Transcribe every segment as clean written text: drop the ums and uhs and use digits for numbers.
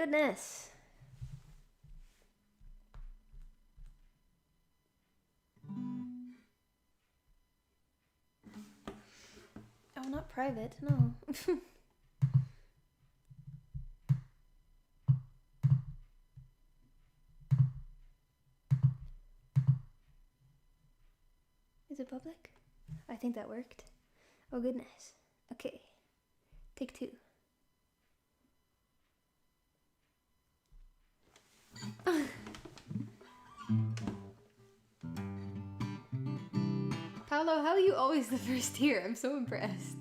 Goodness. Oh, not private, no. Is it public? I think that worked. Oh goodness. Okay. Take two. Paolo, how are you always the first here? I'm so impressed.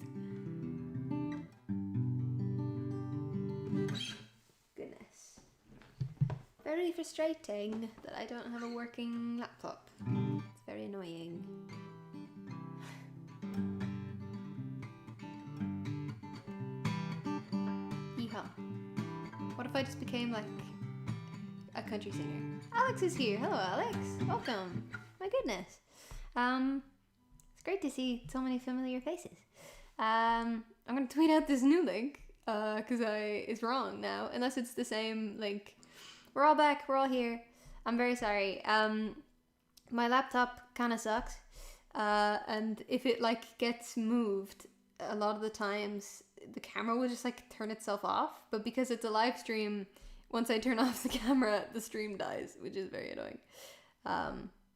Goodness. Very frustrating that I don't have a working laptop. It's very annoying. Yeehaw. What if I just became like a country singer? Alex is here. Hello, Alex. Welcome. My goodness. It's great to see so many familiar faces. I'm gonna tweet out this new link because it's wrong now, unless it's the same link. We're all back. We're all here. I'm very sorry. My laptop kind of sucks, and if it like gets moved, a lot of the times the camera will just like turn itself off. But because it's a live stream, once I turn off the camera, the stream dies, which is very annoying.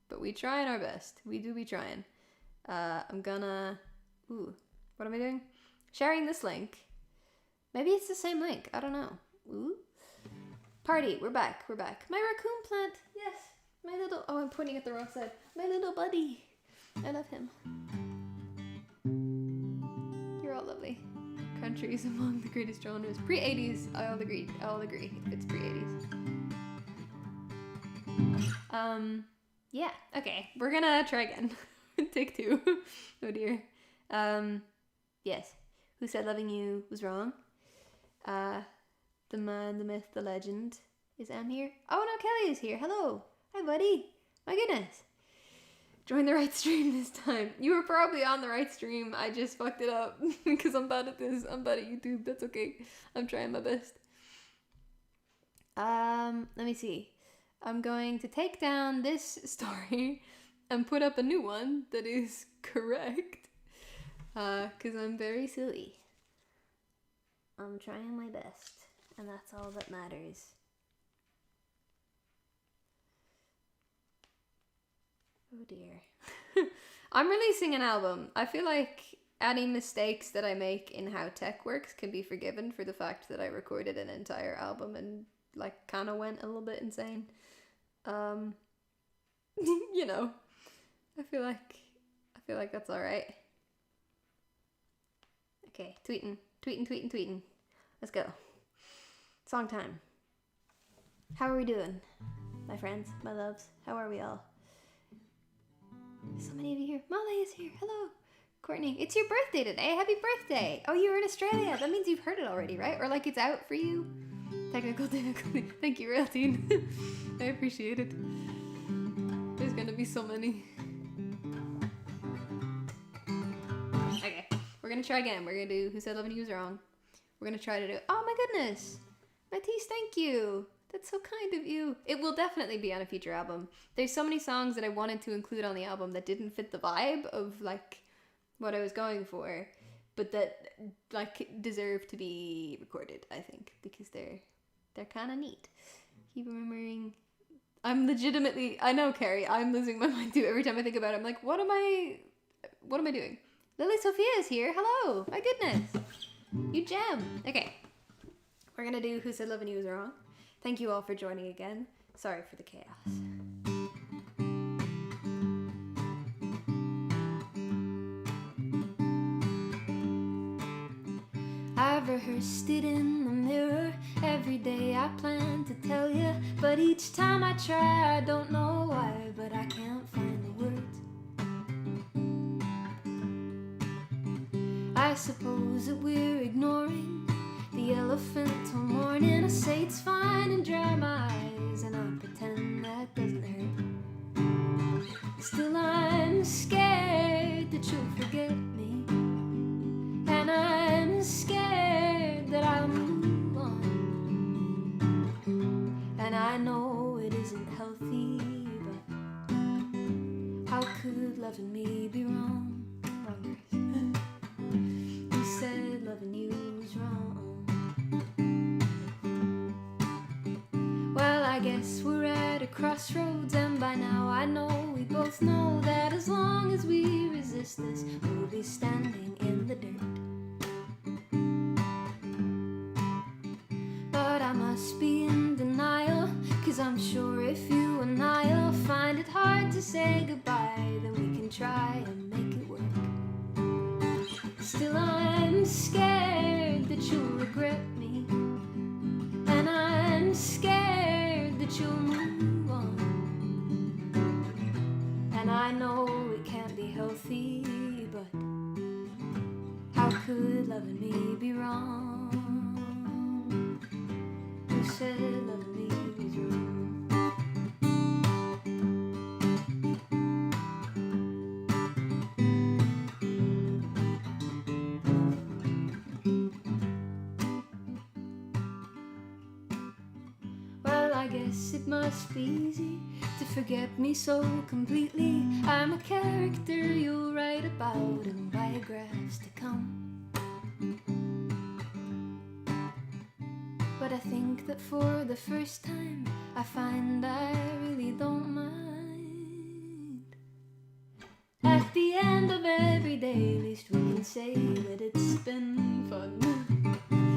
But we trying our best. We do be trying. I'm gonna... Ooh, what am I doing? Sharing this link. Maybe it's the same link. I don't know. Ooh. Party. We're back. We're back. My raccoon plant. Yes. My little... Oh, I'm pointing at the wrong side. My little buddy. I love him. You're all lovely. Countries among the greatest genres. Pre-80s. I'll agree. If it's pre-80s. Yeah. Okay. We're gonna try again. Take two. Oh dear. Yes. Who said loving you was wrong? The man, the myth, the legend is Em here. Oh no, Kelly is here. Hello. Hi, buddy. My goodness. Join the right stream this time. You were probably on the right stream. I just fucked it up because I'm bad at this. I'm bad at YouTube. That's okay. I'm trying my best. Let me see. I'm going to take down this story and put up a new one that is correct. Because I'm very silly. I'm trying my best. And that's all that matters. Oh dear. I'm releasing an album. I feel like any mistakes that I make in how tech works can be forgiven for the fact that I recorded an entire album and like kind of went a little bit insane. You know, I feel like that's all right. Okay, tweeting. Let's go. Song time. How are we doing, my friends, my loves? How are we all? So many of you here. Molly is here. Hello. Courtney, it's your birthday today. Happy birthday. Oh, you're in Australia. That means you've heard it already, right? Or like it's out for you? Technical difficulty. Thank you, Realtine. I appreciate it. There's gonna be so many. Okay, we're gonna try again. We're gonna do Who Said Loving You Was Wrong. We're gonna try to do... Oh my goodness. Matisse, thank you. That's so kind of you. It will definitely be on a future album. There's so many songs that I wanted to include on the album that didn't fit the vibe of like what I was going for, but that like deserve to be recorded, I think, because they're kind of neat. Keep remembering. I'm legitimately... I know, Carrie. I'm losing my mind too every time I think about it. I'm like, what am I doing? Lily Sophia is here. Hello. My goodness. You gem. Okay. We're gonna do Who Said Loving You Was Wrong. Thank you all for joining again. Sorry for the chaos. I've rehearsed it in the mirror. Every day I plan to tell you, but each time I try, I don't know why, but I can't find the words. I suppose that we're ignoring the elephant till morning. I say it's fine and dry my eyes, and I pretend that doesn't hurt. Still I'm scared that you'll forget me, and I'm scared that I'll move on. loving me be wrong? Wrong verse. Who said loving you was wrong? Well, I guess we're at a crossroads, and by now I know we both know that as long as we resist this, we'll be standing in the dirt. But I must be in denial, 'cause I'm sure if you and I'll find it hard to say goodbye, then we can try and make it work. Still I'm scared that you'll regret me, and I'm scared that you'll move on. And I know it can't be healthy, but how could loving me be wrong? Who said loving me was wrong? Well, I guess it must be easy to forget me so completely. I'm a character you'll write about in biographs to come. But I think that for the first time I find I really don't mind. At the end of every day, at least we can say that it's been fun.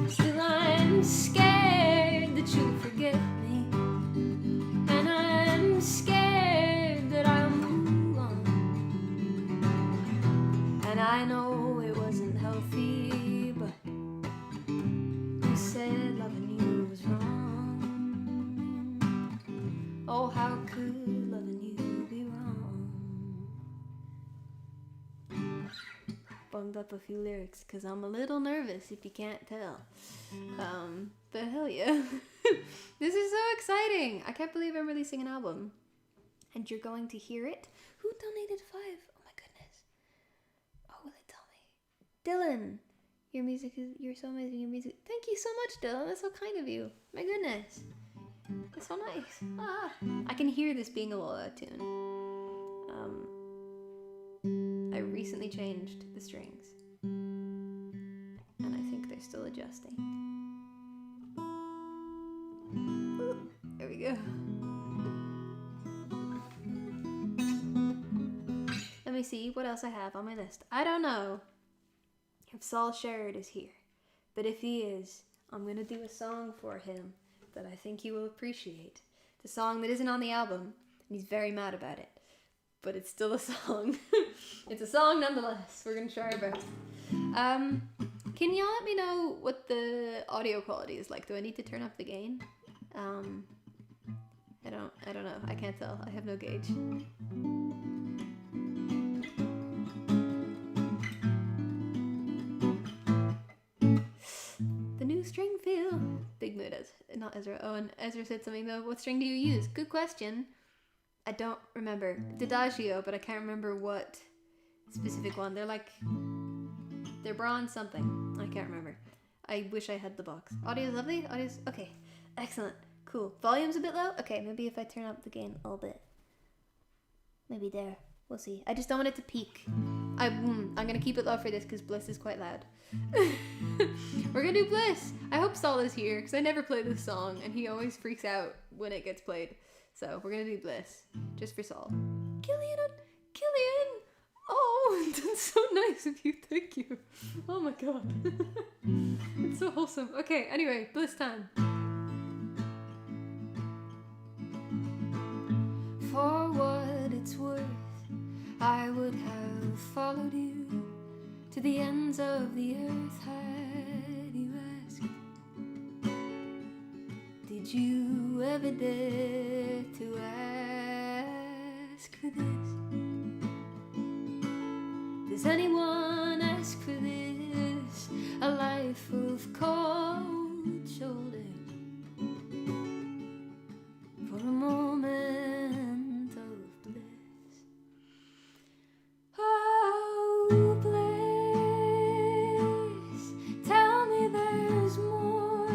Still I'm scared that you'll forget me, and I'm scared that I'll move on. And I know it wasn't healthy, but who said loving you was wrong? Oh, how could loving you be wrong? Bunged up a few lyrics because I'm a little nervous if you can't tell. But hell yeah. This is so exciting. I can't believe I'm releasing an album and you're going to hear it. Who donated $5? Oh my goodness. Oh, will it tell me? Dylan, your music is, you're so amazing. Your music. Thank you so much, Dylan. That's so kind of you. My goodness. That's so nice. I can hear this being a little out of tune. I recently changed the strings, and I think they're still adjusting. Ooh, there we go. Let me see what else I have on my list. I don't know if Saul Sherrod is here, but if he is, I'm gonna do a song for him that I think he will appreciate. The song that isn't on the album, and he's very mad about it, but it's still a song. It's a song nonetheless. We're gonna try our best. Can y'all let me know what the audio quality is like? Do I need to turn up the gain? I don't know. I can't tell. I have no gauge. The new string feel. Big mood as not Ezra. Oh, and Ezra said something though. What string do you use? Good question. I don't remember. D'Adagio, but I can't remember what specific one. They're bronze something. I can't remember. I wish I had the box. Audio's lovely. Audio's okay. Excellent. Cool. Volume's a bit low. Okay, maybe if I turn up the gain a little bit. Maybe there. We'll see. I just don't want it to peak. I'm gonna keep it low for this because Bliss is quite loud. We're gonna do Bliss. I hope Saul is here because I never play this song and he always freaks out when it gets played. So we're gonna do Bliss just for Saul. Killian! Oh, that's so nice of you. Thank you. Oh my god. It's so wholesome. Okay, anyway, Bliss time. For what it's worth, I would have followed you to the ends of the earth had you asked. Did you ever dare to ask for this? Does anyone ask for this? A life of cold shoulders for a moment of bliss. Oh, bliss, tell me there's more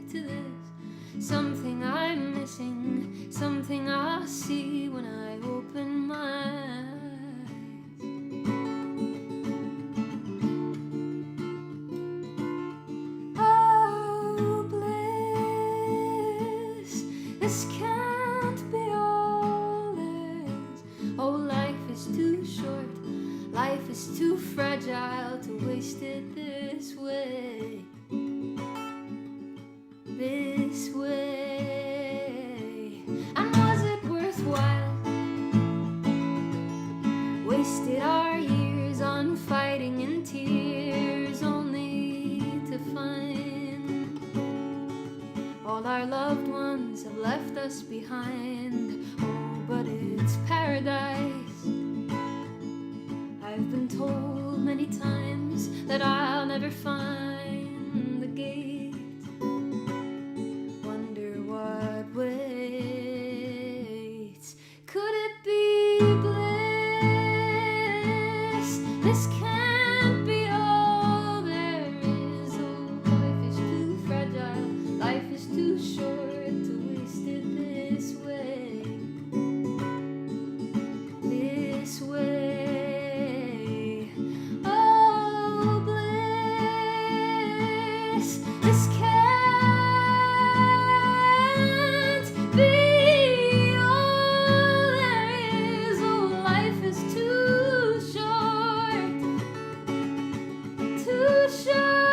to this. Something I'm missing, something I see when I open my eyes. this way. And was it worthwhile? Wasted our years on fighting in tears, only to find all our loved ones have left us behind. Oh, but it's paradise. I've been told many times that I'll never find the gate. Wonder what waits. Could it be bliss? This can't be all there is. Oh, life is too fragile. Life is too short to waste it this way. This way. Oh, bliss. This can't be all there is. Oh, life is too short. Too short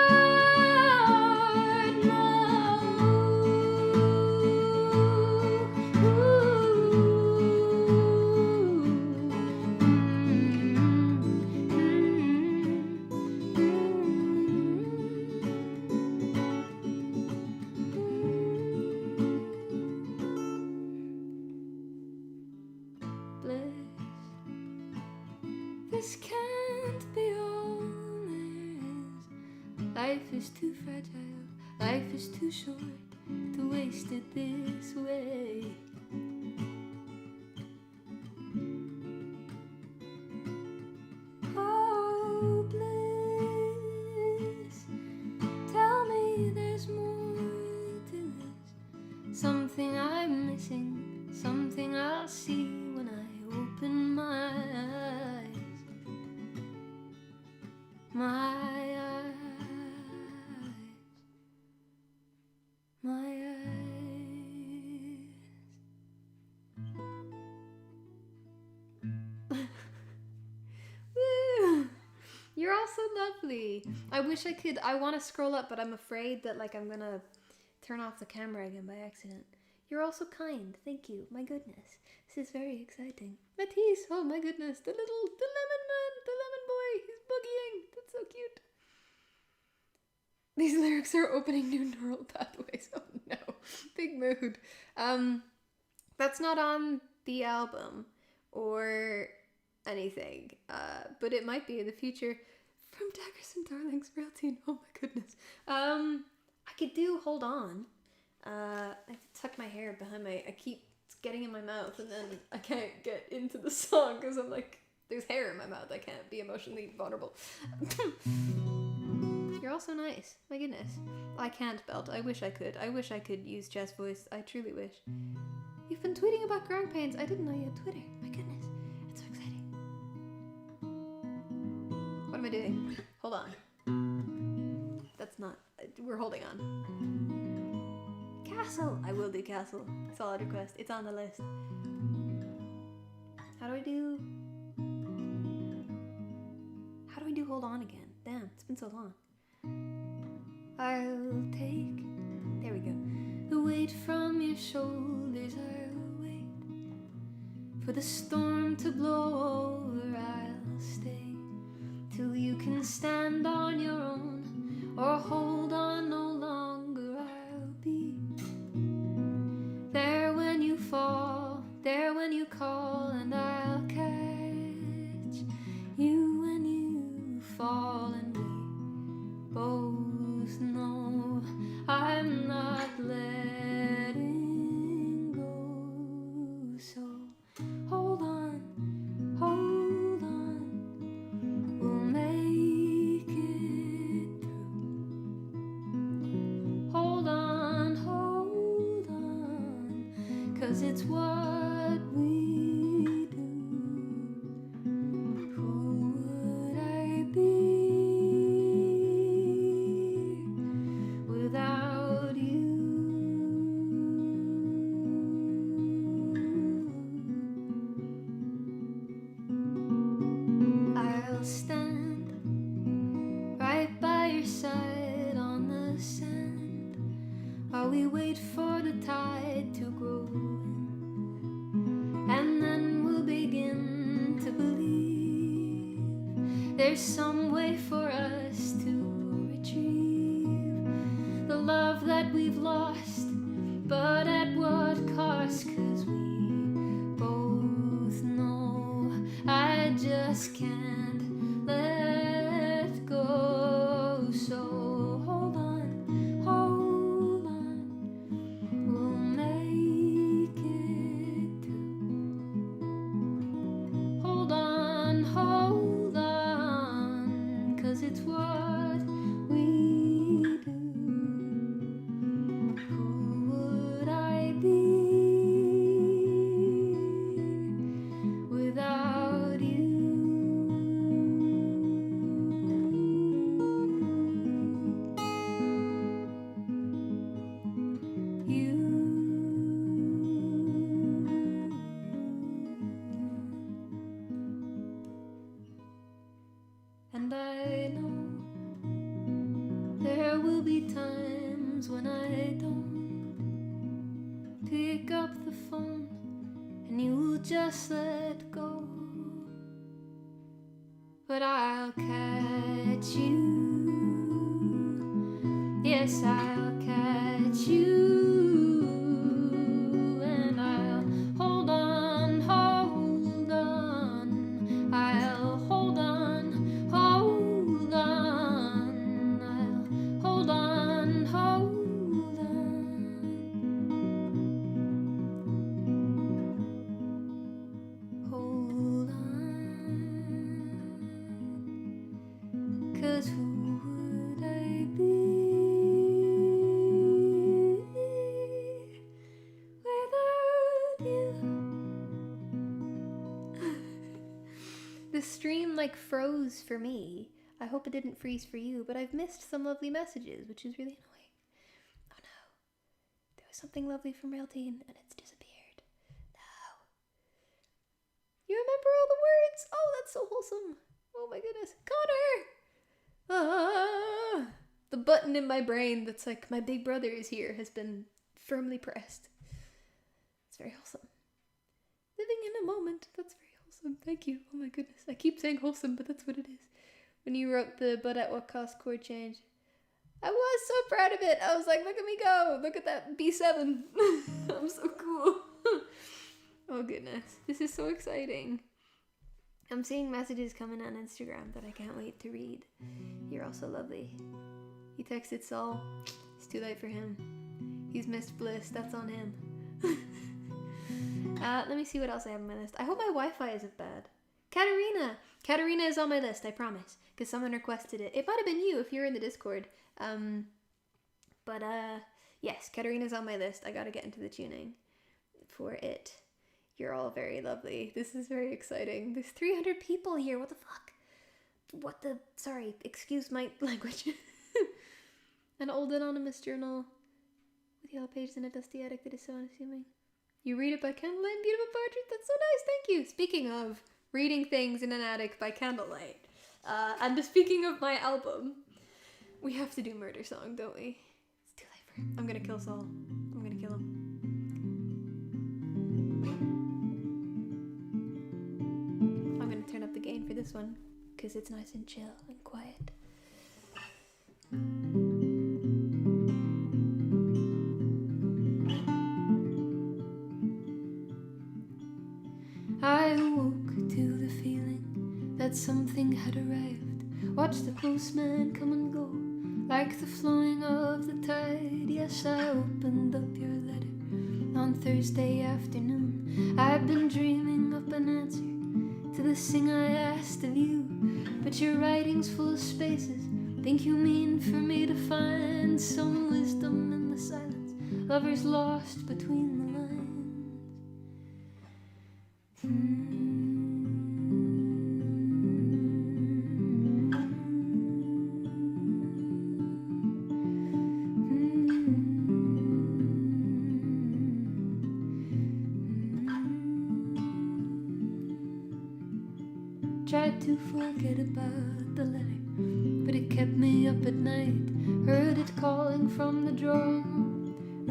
now. Bliss. This can't be all there is. Life is too fragile. Life is too short to waste it this way. Oh, bliss. Tell me there's more to this. Something I'm missing. Something I'll see when I open my eyes. My eyes. My eyes. Woo! You're all so lovely. I wish I could. I want to scroll up, but I'm afraid that I'm gonna turn off the camera again by accident. You're all so kind. Thank you. My goodness. This is very exciting. Matisse. Oh my goodness. The lemon man. The lemon boy. He's boogieing. That's so cute. These lyrics are opening new neural pathways. Oh no. Big mood. That's not on the album or anything. But it might be in the future. From Daggers and Darlings Realty. Oh my goodness. I could do Hold On. I have to tuck my hair behind I keep getting in my mouth and then I can't get into the song because I'm there's hair in my mouth. I can't be emotionally vulnerable. You're all so nice. My goodness. I can't belt. I wish I could. I wish I could use Jess voice. I truly wish. You've been tweeting about growing pains. I didn't know you had Twitter. My goodness. It's so exciting. What am I doing? Hold on. That's not... We're holding on. Castle! I will do Castle. Solid request. It's on the list. How do I do Hold On again? Damn, it's been so long. I'll take... There we go. The weight from your shoulders. I'll wait for the storm to blow over. I'll stay till you can stand on your own or hold on no longer. I'll be there when you fall, there when you call, and I'll catch you when you fall. And we both know I'm not letting go. So hold on, we'll make it through. Hold on, 'cause it's what we do. Who would I be without you? I'll stand right by your side on the sand while we wait for the tide to grow, and then we'll begin to believe there's some way for us to retrieve the love that we've lost, but at what cost? 'Cause we both know I just can't let go. So hold on, we'll make it through. Hold on, 'cause it's what we do. Who would I be without you? And I know there will be times when I don't pick up the phone and you will just let go. But I'll catch you. Yes, I'll catch you. And I'll hold on. I'll hold on. I'll hold on. Hold on. 'Cause who would I be without you? The stream like froze for me. I hope it didn't freeze for you, but I've missed some lovely messages, which is really annoying. Oh no. There was something lovely from Realteen and it's disappeared. No. You remember all the words? Oh, that's so wholesome. Oh my goodness. Connor! Ah, the button in my brain that's like, my big brother is here, has been firmly pressed. It's very wholesome. Living in a moment. That's very wholesome. Thank you. Oh my goodness. I keep saying wholesome, but that's what it is. When you wrote the but at what cost chord change, I was so proud of it. I was like, look at me go. Look at that B7. I'm so cool. Oh goodness. This is so exciting. I'm seeing messages coming on Instagram that I can't wait to read. You're also lovely. He texted Saul. It's too late for him. He's missed bliss. That's on him. Let me see what else I have on my list. I hope my Wi-Fi isn't bad. Katerina! Katerina is on my list, I promise. Because someone requested it. It might have been you if you're in the Discord. Yes, Katerina's on my list. I gotta get into the tuning for it. You're all very lovely. This is very exciting. There's 300 people here. What the fuck? Sorry, excuse my language. An old anonymous journal with yellow pages in a dusty attic that is so unassuming. You read it by candlelight and beautiful poetry? That's so nice, thank you. Speaking of reading things in an attic by candlelight, and speaking of my album, we have to do Murder Song, don't we? It's too late for him. I'm gonna kill Saul. I'm gonna kill him. I'm gonna turn up the gain for this one, because it's nice and chill and quiet. I awoke to the feeling that something had arrived. Watched the postman come and go, like the flowing of the tide. Yes, I opened up your letter on Thursday afternoon. I've been dreaming up an answer to the thing I asked of you, but your writing's full of spaces. Think you mean for me to find some wisdom in the silence, lovers lost between the lines. Tried to forget about the letter, but it kept me up at night. Heard it calling from the drawing room.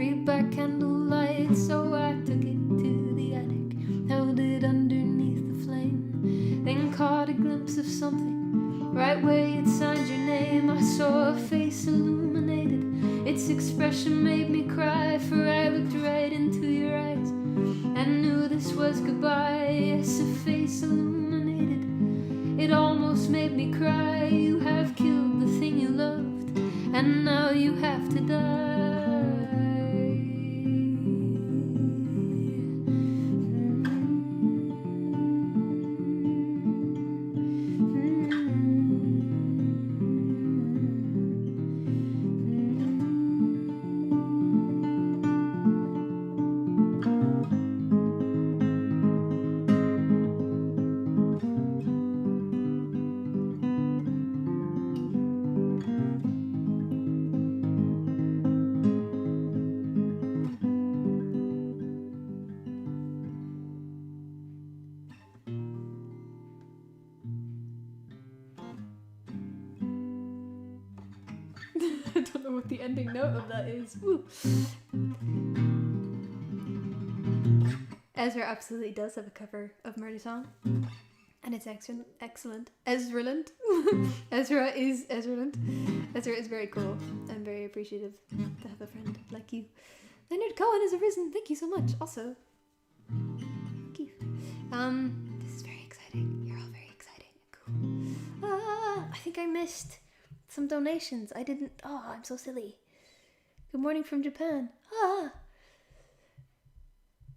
it, so I took it to the attic, held it underneath the flame, then caught a glimpse of something right where you'd signed your name. I saw a face illuminated, its expression made me cry, for I looked right into your eyes and knew this was goodbye. Yes, a face illuminated, it almost made me cry. You have killed the thing you loved, and now you have to die. I don't know what the ending note of that is. Woo. Ezra absolutely does have a cover of Murder Song, and it's excellent. Ezraland. Ezra is Ezraland. Ezra is very cool. I'm very appreciative to have a friend like you. Leonard Cohen has arisen. Thank you so much. Also, thank you. This is very exciting. You're all very exciting. Cool. I think I missed some donations. I didn't. Oh, I'm so silly. Good morning from Japan.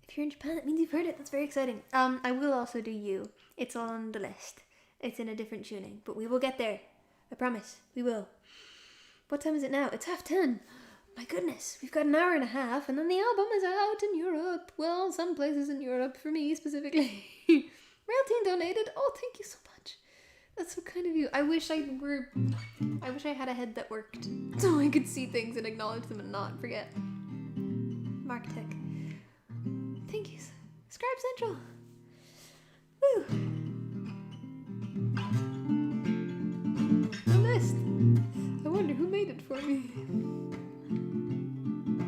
If you're in Japan, it means you've heard it. That's very exciting. I will also do you. It's on the list. It's in a different tuning, but we will get there. I promise. We will. What time is it now? It's 10:30. My goodness, we've got an hour and a half, and then the album is out in Europe. Well, some places in Europe, for me specifically. Railteen donated. Oh, thank you so much. That's so kind of you. I wish I had a head that worked, so I could see things and acknowledge them and not forget. Mark Tech. Thank you. Scribe Central. Woo. The list. I wonder who made it for me.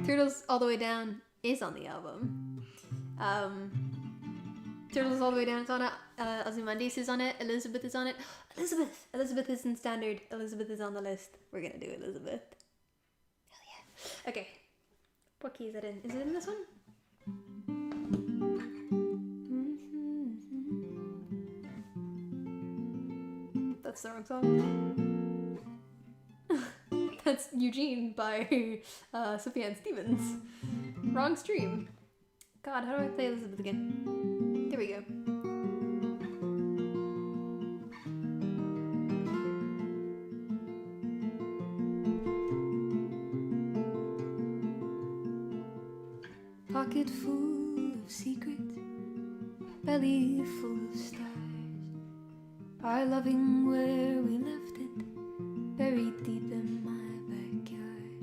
Turtles All the Way Down is on the album. Turtles All the Way Down is on it. Ozymandias is on it. Elizabeth is on it. Elizabeth is in standard. Elizabeth is on the list. We're gonna do Elizabeth. Hell yeah. Okay. What key is it in? Is it in this one? That's the wrong song. That's Eugene by Sufjan Stevens. Wrong stream. God, how do I play Elizabeth again? There we go. Pocket full of secrets, belly full of stars. Our loving where we left it, buried deep in my backyard.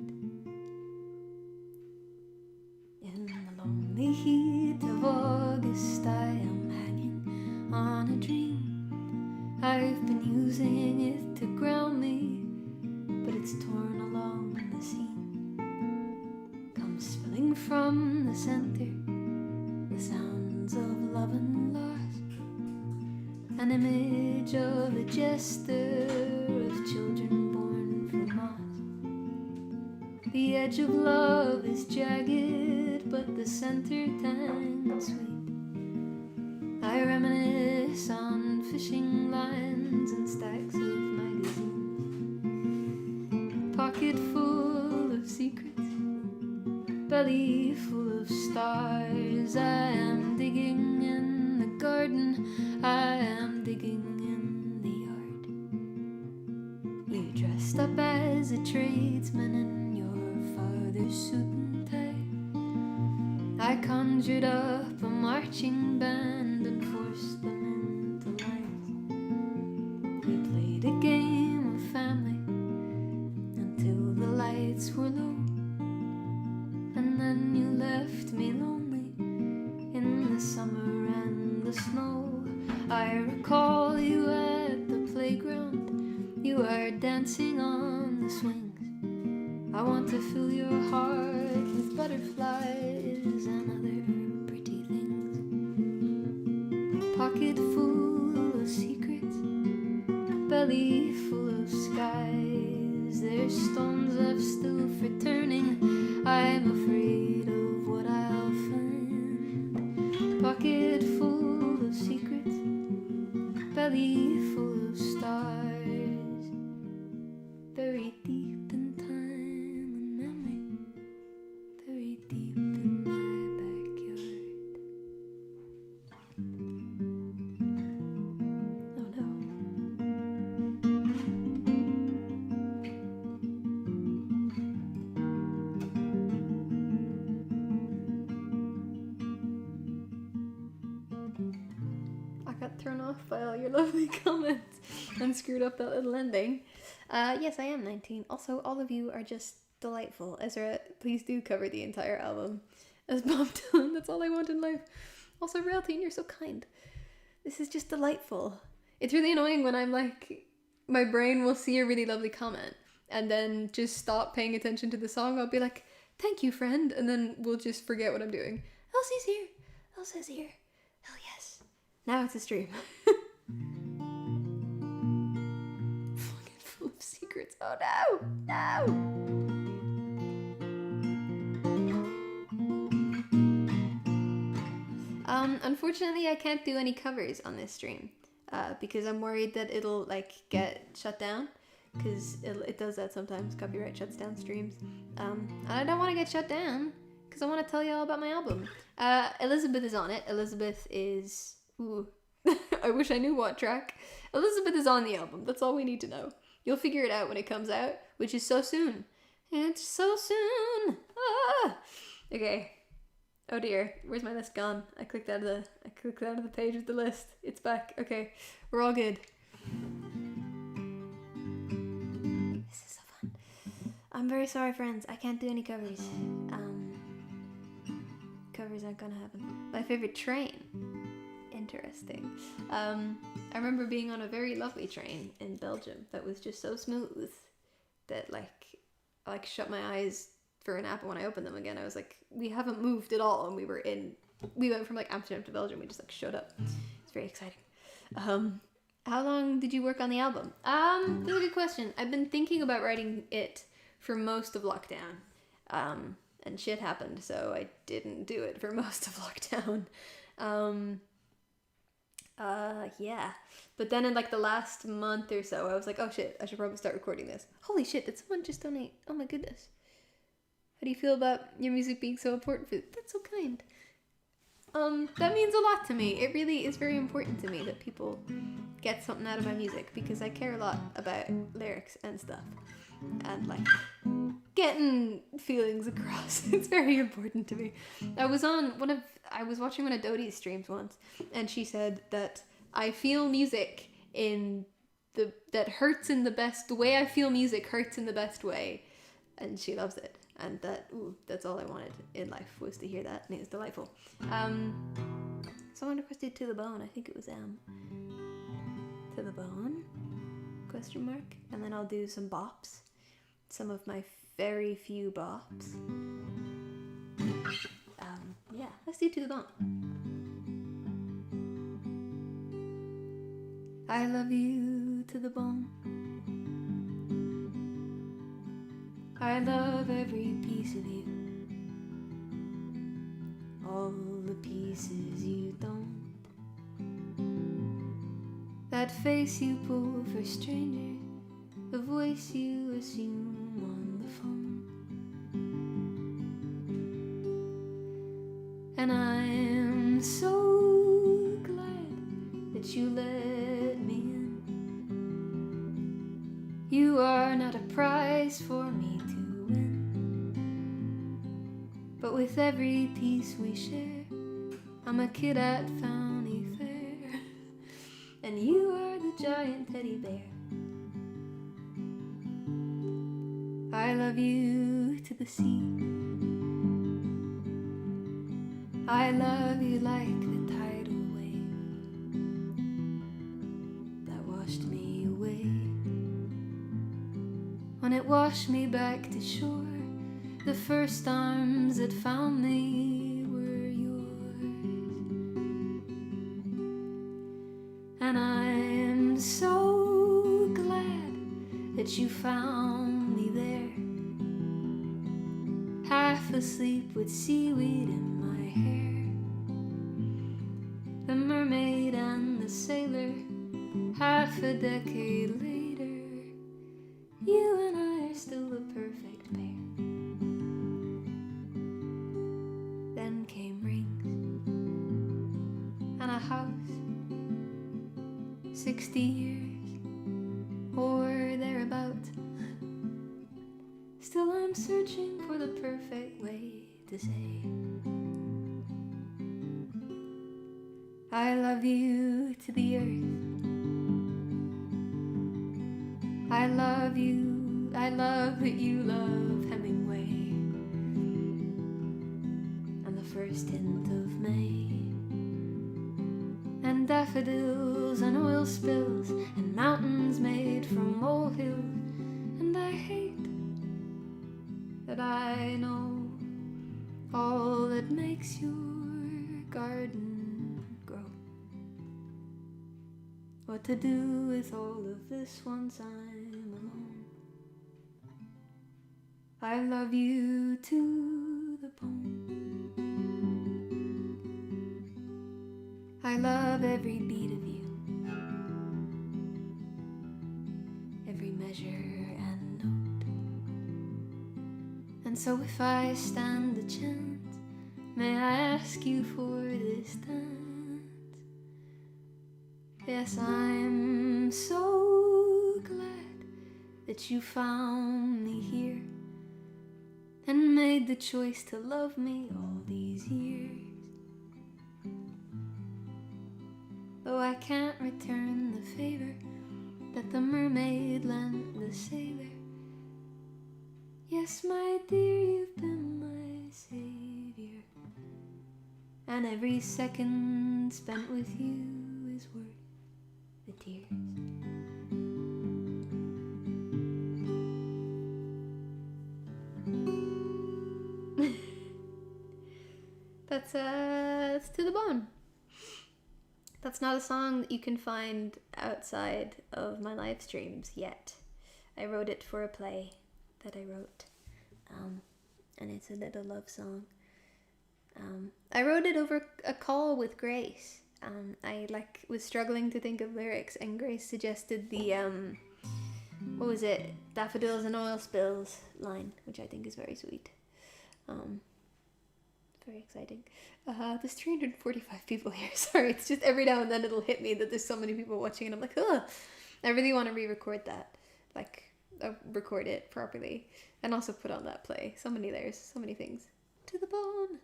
In the lonely heat of August, I am hanging on a dream. I've been using it to ground me, but it's torn along the seam. Comes spilling from the center, the sounds of love and loss. An image of a jester, of children born from moss. The edge of love is jagged, but the center tan sweet. I reminisce on fishing lines and stacks of magazines. Pocket full of secrets, belly full of stars. I am digging in the garden, I am digging in the yard. You dressed up as a tradesman in your father's suit and tie. I conjured up a marching band and forced them into lines. We played a game of family until the lights were low, and then you left me lonely in the summer and the snow. I recall you at the playground, you are dancing on the swings. I want to fill your heart with butterflies and pocket full of secrets, belly full of skies. There's stones left still for turning. I'm afraid of what I'll find. Pocket full of secrets, belly full of stars, buried deep in time and memory, buried deep in my backyard. Oh no. I got thrown off by all your lovely comments and screwed up that little ending. Yes, I am 19. Also, all of you are just delightful. Ezra, please do cover the entire album as Bob Dylan. That's all I want in life. Also, Realtine, you're so kind. This is just delightful. It's really annoying when I'm like, my brain will see a really lovely comment and then just stop paying attention to the song. I'll be like, thank you, friend. And then we'll just forget what I'm doing. Elsie's here. Elsie's here. Hell yes. Now it's a stream. Fucking full of secrets. Oh no! No! Unfortunately, I can't do any covers on this stream because I'm worried that it'll like get shut down, because it does that sometimes. Copyright shuts down streams. I don't want to get shut down because I want to tell you all about my album. Elizabeth is on it. Elizabeth is... Ooh. I wish I knew what track. Elizabeth is on the album. That's all we need to know. You'll figure it out when it comes out, which is so soon. It's so soon. Ah! Okay. Oh dear, where's my list gone? I clicked out of the page with the list. It's back. Okay, we're all good. This is so fun. I'm very sorry, friends. I can't do any covers. Covers aren't gonna happen. My favorite train. Interesting. I remember being on a very lovely train in Belgium that was just so smooth that I shut my eyes for a nap, and when I opened them again, I was like, we haven't moved at all, and we went from like Amsterdam to Belgium. We just like showed up. It's very exciting. How long did you work on the album? That's a good question. I've been thinking about writing it for most of lockdown, and shit happened, so I didn't do it for most of lockdown. Yeah. But then in like the last month or so, I was like, oh shit, I should probably start recording this. Holy shit, did someone just donate? Oh my goodness. How do you feel about your music being so important for you? That's so kind. That means a lot to me. It really is very important to me that people get something out of my music, because I care a lot about lyrics and stuff. And like getting feelings across. It's very important to me. I was watching one of Dodie's streams once, and she said that I feel music that hurts in the best way. I feel music hurts in the best way, and she loves it. And that's all I wanted in life, was to hear that, and it was delightful. Someone requested To The Bone. I think it was To The Bone? ? And then I'll do some bops. Some of my very few bops. Yeah, let's do To The Bone. I love you to the bone. I love every piece of you. All the pieces you don't. That face you pull for strangers. The voice you assume on the phone. And I am so glad that you let me in. You are not a prize for me to win. But with every piece we share, I'm a kid at Founty Fair. And you are the giant teddy bear. I love you to the sea. I love you like the tidal wave that washed me away. When it washed me back to shore, the first arms that found me were yours. that you found me there, half asleep with seaweed in my hair. The mermaid and the sailor, half a decade later, you and I are still the perfect pair. Then came rings and a house, 60 years or thereabouts. Still I'm searching for the perfect way to say I love you to the earth. I love you, I love that you love Hemingway and the first hint of May, and daffodils and oil spills and mountains made from molehills. And I hate that I know all that makes your garden grow. What to do with all of this once I'm alone. I love you to the bone. I love every beat of you, every measure and note. And so if I stand a chance, may I ask you for this dance? Yes, I'm so glad that you found me here and made the choice to love me all these years. Though I can't return the favor that the mermaid lent the sailor, yes, my dear, you've been my savior, and every second spent with you is worth the tears. That's To the Bone. That's not a song that you can find outside of my live streams yet. I wrote it for a play that I wrote, and it's a little love song. I wrote it over a call with Grace. I was struggling to think of lyrics, and Grace suggested the what was it, daffodils and oil spills line, which I think is very sweet. Very exciting. There's 345 people here. Sorry, it's just every now and then it'll hit me that there's so many people watching, and I'm like, ugh. I really want to re-record that, record it properly, and also put on that play. So many layers, so many things. To the bone.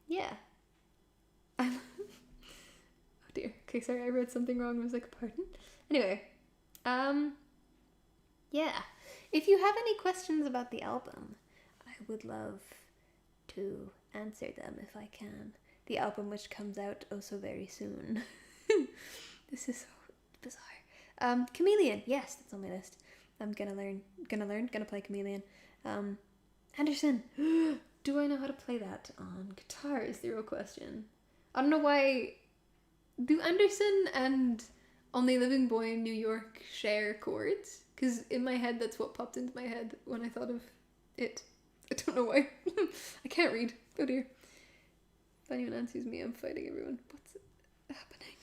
Yeah. Oh dear. Okay, sorry, I read something wrong. I was like, pardon? Anyway, yeah. If you have any questions about the album, I would love to answer them if I can. The album which comes out oh so very soon. This is so bizarre. Chameleon, yes, that's on my list. I'm gonna play Chameleon. Anderson, do I know how to play that on guitar is the real question. I don't know why. Do Anderson and Only Living Boy in New York share chords? Because in my head, that's what popped into my head when I thought of it. I don't know why. I can't read. Oh dear. If anyone answers me, I'm fighting everyone. What's happening?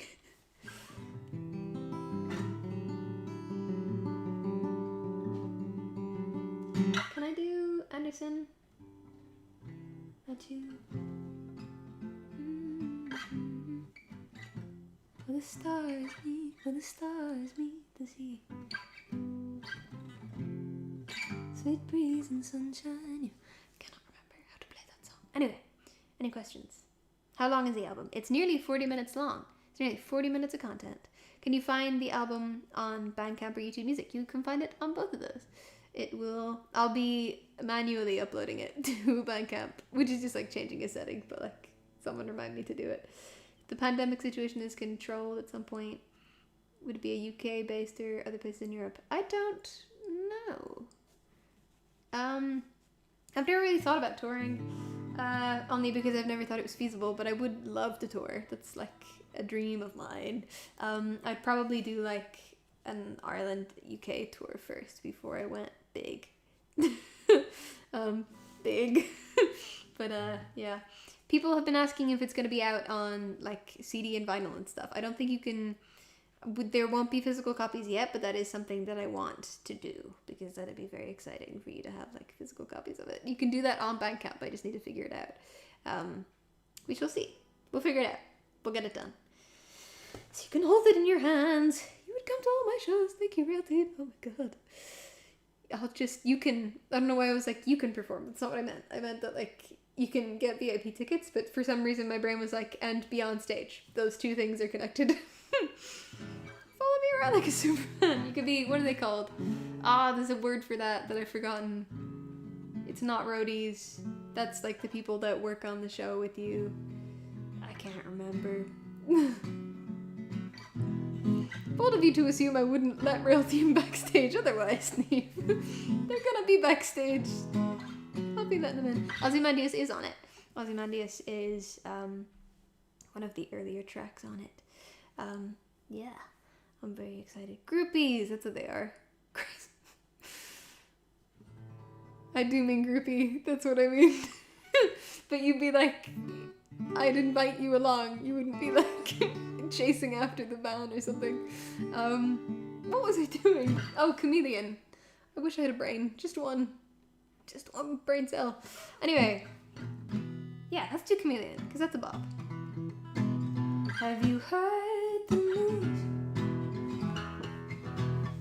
Can I do Anderson? At you. Where the stars meet the sea. Sweet breeze and sunshine. You cannot remember how to play that song. Anyway, any questions? How long is the album? It's nearly 40 minutes long. It's nearly 40 minutes of content. Can you find the album on Bandcamp or YouTube Music? You can find it on both of those. I'll be manually uploading it to Bandcamp, which is just changing a setting, but someone remind me to do it. The pandemic situation is controlled at some point. Would it be a UK based or other places in Europe? I don't know. I've never really thought about touring, only because I've never thought it was feasible, but I would love to tour. That's a dream of mine. I'd probably do like an Ireland UK tour first before I went big. Big. But yeah. People have been asking if it's going to be out on like CD and vinyl and stuff. I don't think you can... There won't be physical copies yet, but that is something that I want to do because that'd be very exciting for you to have like physical copies of it. You can do that on Bandcamp. I just need to figure it out. We shall see. We'll figure it out. We'll get it done. So you can hold it in your hands. You would come to all my shows. Thank you, Real Teen. Oh my god. You can... I don't know why I was like, you can perform. That's not what I meant. I meant that like... You can get VIP tickets, but for some reason my brain was like, and be on stage. Those two things are connected. Follow me around like a Superman. You could be, what are they called? There's a word for that I've forgotten. It's not roadies. That's like the people that work on the show with you. I can't remember. Bold of you to assume I wouldn't let Real Team backstage otherwise, Steve. They're gonna be backstage. I'll be letting them in. Ozymandias is on it. Ozymandias is one of the earlier tracks on it. Yeah, I'm very excited. Groupies, that's what they are. I do mean groupie, that's what I mean. But you'd be like, I'd invite you along. You wouldn't be like chasing after the band or something. What was I doing? Oh, chameleon. I wish I had a brain. Just one brain cell. Anyway, yeah, let's do chameleon, because that's a bop. Have you heard the news?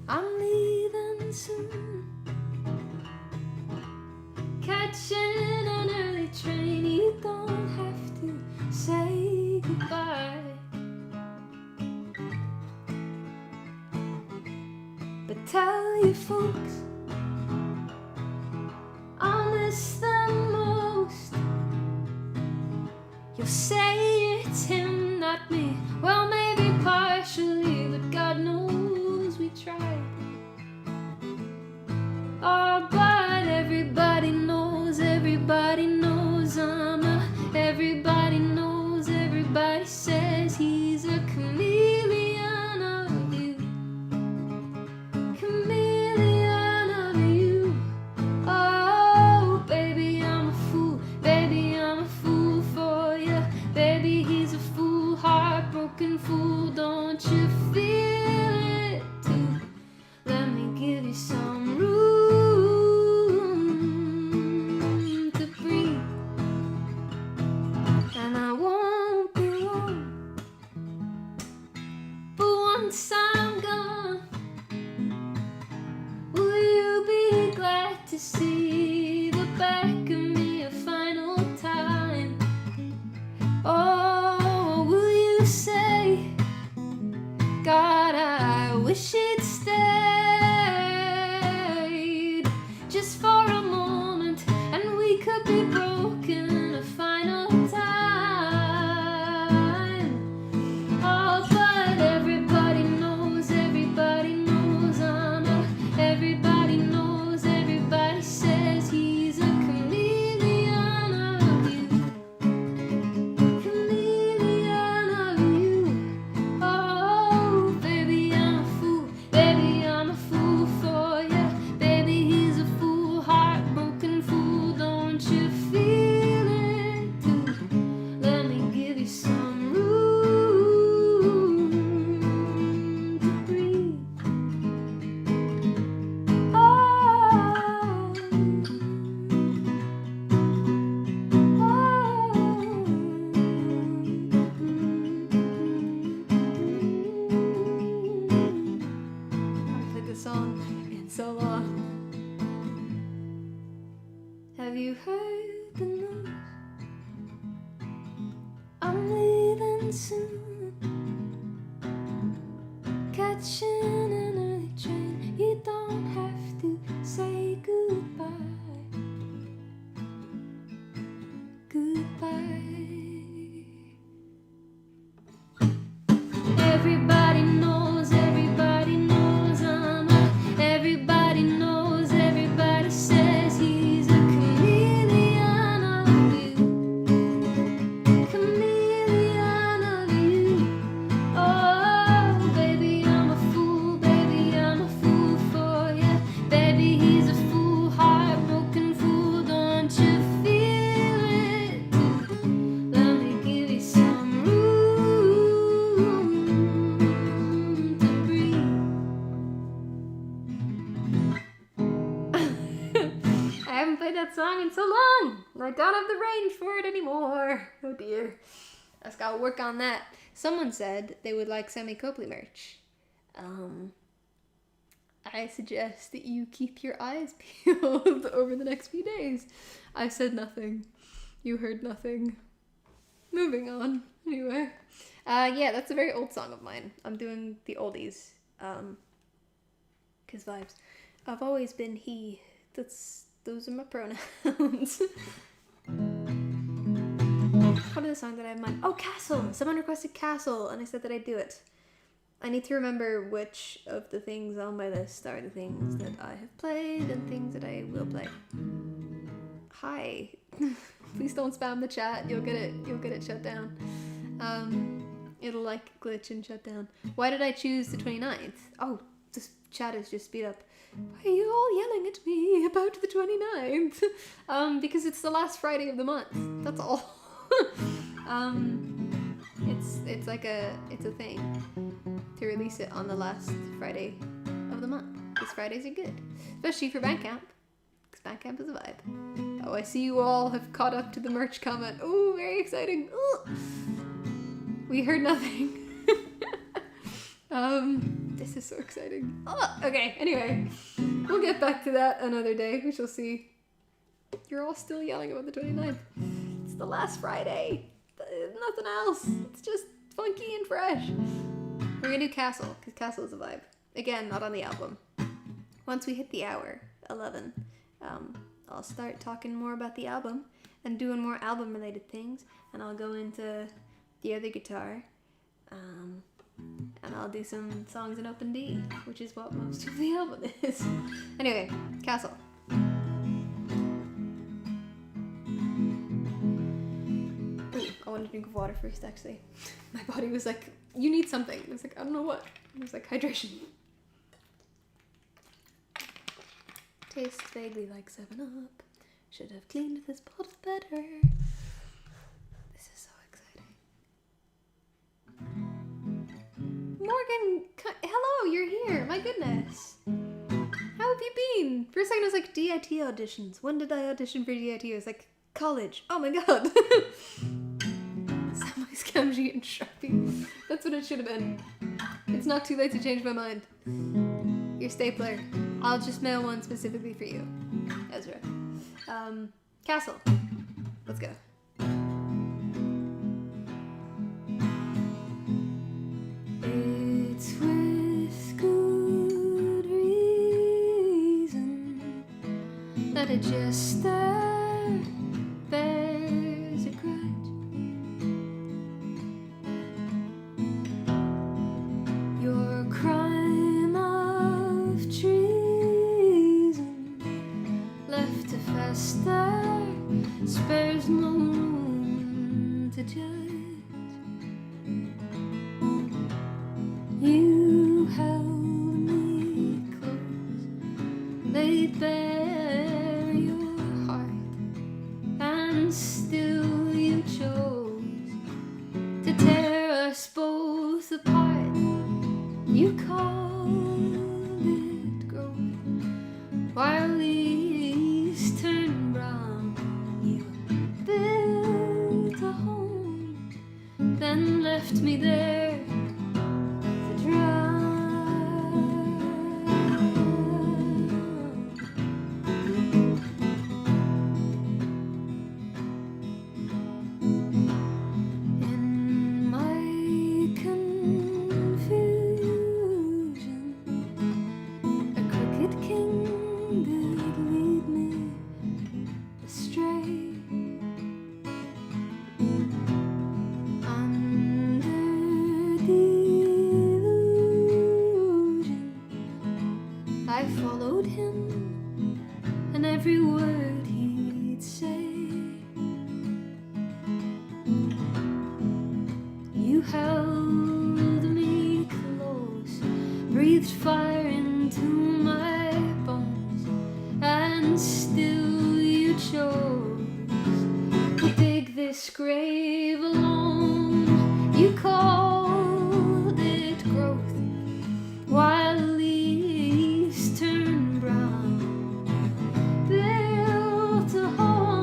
I'm leaving soon. Catching an early train, you don't have to say goodbye. But tell your folks I'll miss them most. You'll say it's him, not me. Well, maybe partially, but God knows we tried. Oh, but everybody knows I'm a... Everybody knows, everybody says he's a chameleon of you. Chameleon of you. Oh, baby, I'm a fool for you. Baby, he's a fool, heartbroken fool. Don't you feel it too? Let me give you some room to breathe. And I won't be long, but once I'm gone, will you be glad to see the back of me a final time? Oh, will you say, God, I wish it stayed just for a moment, and we could be broken a final time. Oh, but everybody knows I'm a... Everybody knows, everybody says he's a chameleon of you. Chameleon of you. Oh, baby, I'm a fool for you. Baby, he's a fool, heartbroken fool. Don't you feel it too? Let me give you some room to breathe. Oh, I haven't played this song in so long. Have you heard the news? I'm leaving soon. Catching an early train, you don't have to say goodbye. Goodbye. Everybody knows I'm a... Everybody knows, everybody says he's a chameleon of you. Chameleon of you. so long. I don't have the range for it anymore. Oh dear. I just gotta work on that. Someone said they would like Semi Copley merch. I suggest that you keep your eyes peeled over the next few days. I said nothing. You heard nothing. Moving on. Anyway. Yeah, that's a very old song of mine. I'm doing the oldies. 'Cause vibes. I've always been he. Those are my pronouns. What are the songs that I have in mind? Oh, Castle! Someone requested Castle, and I said that I'd do it. I need to remember which of the things on my list are the things that I have played and things that I will play. Hi. Please don't spam the chat. You'll get it shut down. It'll like glitch and shut down. Why did I choose the 29th? Oh, this chat is just speed up. Why are you all yelling at me about the 29th? Because it's the last Friday of the month. That's all. It's a thing to release it on the last Friday of the month. Because Fridays are good, especially for Bandcamp. Because Bandcamp is a vibe. Oh, I see you all have caught up to the merch comment. Oh, very exciting. Ooh. We heard nothing. This is so exciting. Oh, okay, anyway. We'll get back to that another day. We shall see. You're all still yelling about the 29th. It's the last Friday. Nothing else. It's just funky and fresh. We're gonna do Castle, because Castle is a vibe. Again, not on the album. Once we hit the hour, 11, I'll start talking more about the album and doing more album-related things, and I'll go into the other guitar, and I'll do some songs in open D, which is what most of the album is. Anyway, Castle. I wanted to drink of water first, actually. My body was like, you need something. I was like, I don't know what. I was like, hydration. Tastes vaguely like 7-Up. Should have cleaned this bottle better. This is so exciting. Morgan, hello, you're here. My goodness. How have you been? For a second, I was like, DIT auditions. When did I audition for DIT? I was like, college. Oh my god. Scamji and Sharpie. That's what it should have been. It's not too late to change my mind. Your stapler. I'll just mail one specifically for you, Ezra. Castle. Let's go. It's with good reason that it just bears a grudge. Your crime of treason left to fester spares no room to judge. You held me close, laid bare your heart, and still you chose to tear us both apart. You called it growth, while leaves turned brown. You built a home, then left me there to drown. In my confusion, a crooked king did lead me astray. Under delusion, I followed him and every word he'd say. You held me close, breathed fire into my bones, and still you chose to dig this grave alone. You called it growth, while leaves turn brown. Built a home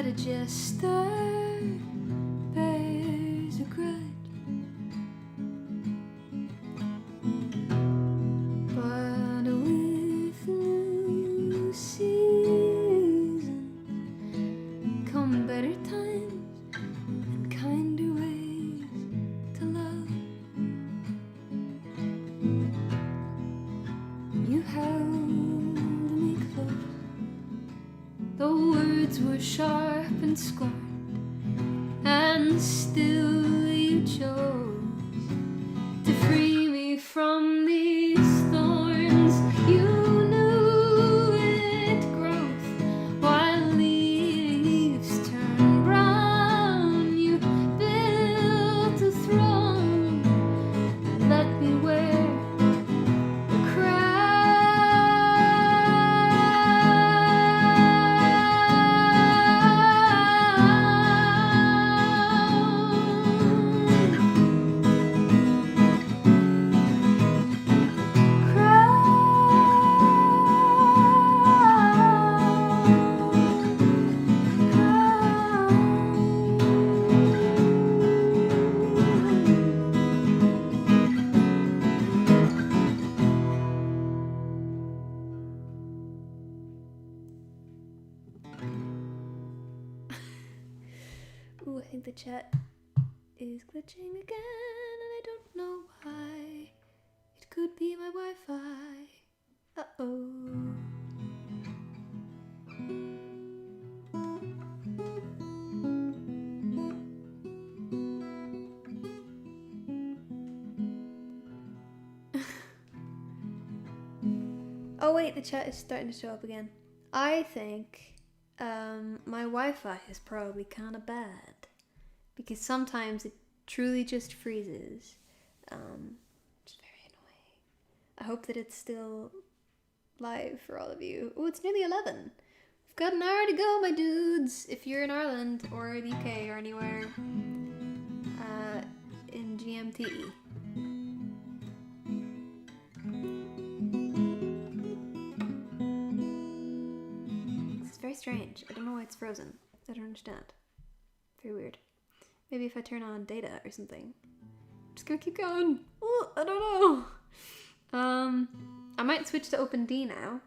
that a jester bears a grudge, but with new seasons come better times and kinder ways to love. You held me close, the words were sharp and scorned, and still you chose to free me from these thorns. You knew it growth while leaves turn brown. You built a throne and let me wear the Ooh, I think the chat is glitching again, and I don't know why. It could be my Wi-Fi. Uh-oh. Oh wait, the chat is starting to show up again. I think my Wi-Fi is probably kind of bad, because sometimes it truly just freezes. It's very annoying. I hope that it's still live for all of you. Oh, it's nearly 11. We've got an hour to go, my dudes. If you're in Ireland or the UK or anywhere in GMT. This is very strange. I don't know why it's frozen. I don't understand. Very weird. Maybe if I turn on data or something. I'm just gonna keep going. Oh, I don't know. I might switch to OpenD now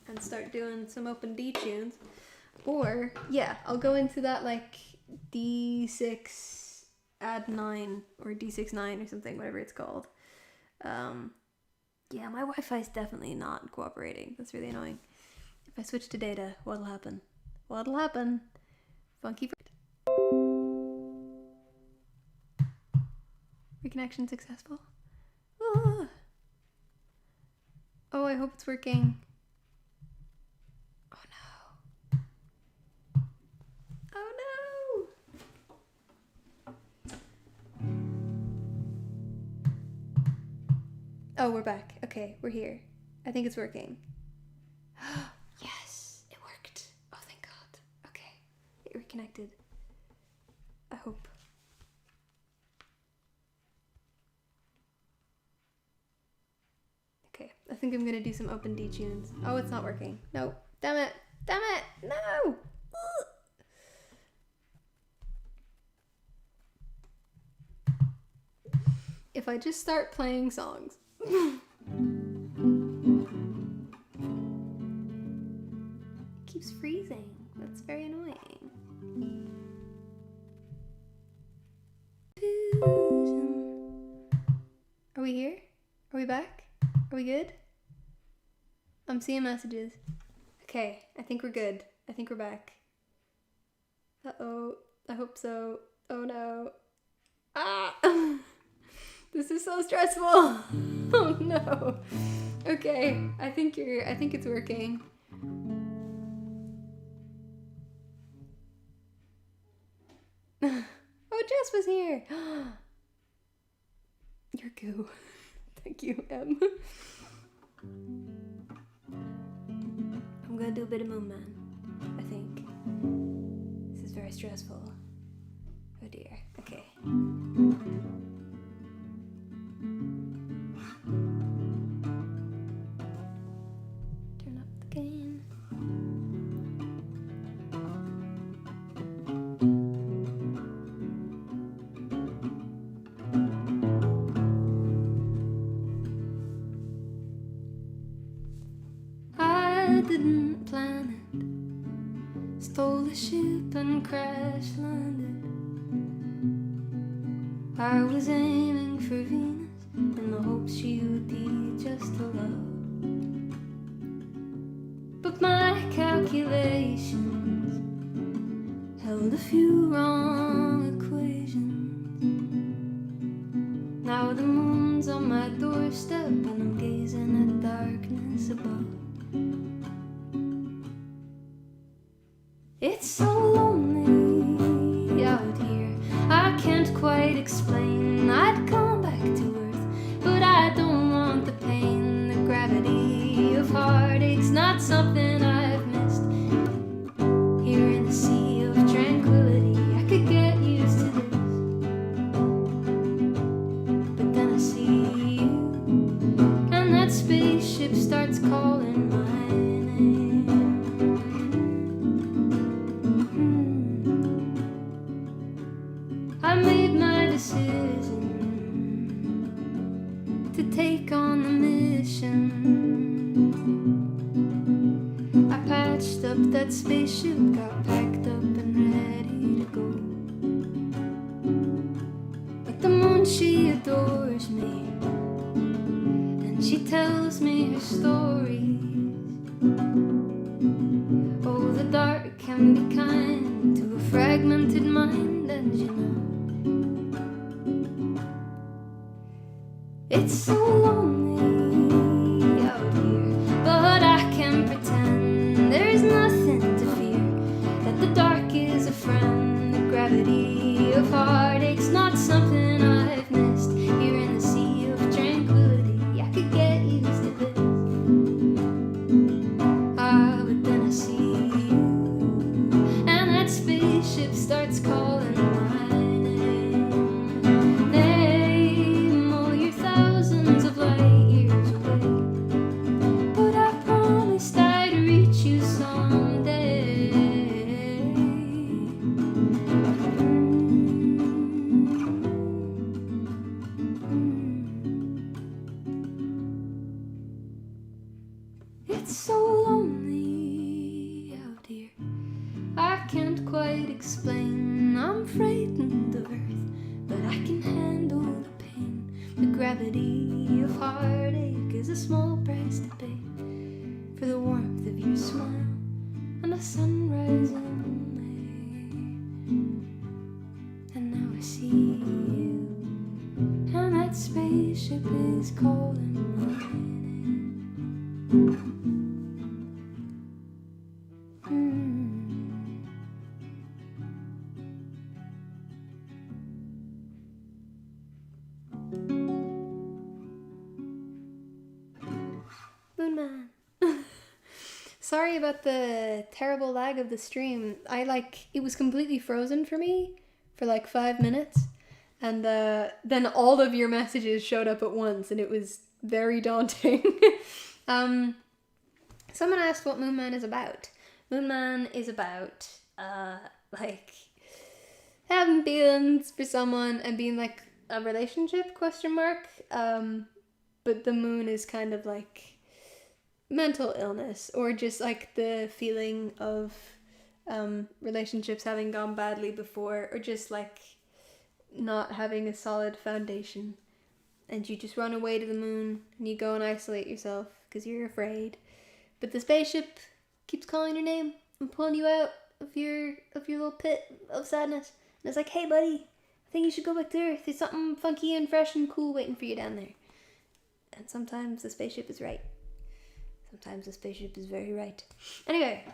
and start doing some OpenD tunes. Or, yeah, I'll go into that like D6 add 9 or D6.9 or something, whatever it's called. Yeah, my Wi-Fi is definitely not cooperating. That's really annoying. If I switch to data, what'll happen? What'll happen? Funky reconnection successful. Ah. Oh, I hope it's working. Oh no. Oh no. Oh, we're back. Okay, we're here. I think it's working. Yes, it worked. Oh, thank God. Okay, it reconnected. I hope. Okay, I think I'm gonna do some OpenD tunes. Oh, it's not working. No, damn it. Damn it. No. If I just start playing songs. It keeps freezing. That's very annoying. Are we here? Are we back? Are we good? I'm seeing messages. Okay, I think we're good. I think we're back. Uh-oh. I hope so. Oh no. Ah! This is so stressful. Oh no. Okay, I think it's working. Oh, Jess was here. You're goo. Thank you, Em. I'm gonna do a bit of Moon Man, I think. This is very stressful. Oh dear. Okay. Turn up the gain. and crash landed. I was aiming for Venus in the hopes she would be just allowed. But my calculations held a few wrong equations. Now the moon's on my doorstep and I'm gazing at darkness above. It's so lonely out here, I can't quite explain. I'd come back to Earth, but I don't want the pain. The gravity of heartache's not something I've missed. Here in the sea of tranquility, I could get used to this. But then I see you, and that spaceship starts calling my name. I made my decision to take on the mission. I patched up that spaceship, got packed up and ready to go. Like the moon, she adores me, and she tells me her stories. Oh, the dark can be kind to a fragmented mind, and you know it's so lonely out here, but I can pretend there is nothing to fear, that the dark is a friend. The gravity of heartache's not something I've missed. Here in the sea of tranquility, I could get used to this. Ah, but then I see you, and that spaceship starts calling my name. Name, oh, you're thousands of light years away, but I promised I'd reach you someday. It's so lonely out here, I can't quite explain. I'm frightened of Earth, but I can handle the pain. The gravity of heartache is a small price to pay for the warmth of your smile and the sunrise in May. And now I see you, and that spaceship is calling my name. Moonman. Sorry about the terrible lag of the stream. It was completely frozen for me for like 5 minutes, and then all of your messages showed up at once, and it was very daunting. Someone asked what Moonman is about. Moonman is about having feelings for someone and being like a relationship ? But the moon is kind of like mental illness, or just like the feeling of relationships having gone badly before, or just like not having a solid foundation, and you just run away to the moon and you go and isolate yourself because you're afraid, but the spaceship keeps calling your name and pulling you out of your little pit of sadness, and it's like, hey buddy, I think you should go back to Earth. There's something funky and fresh and cool waiting for you down there. And sometimes the spaceship is right. Sometimes the spaceship is very right. Anyway,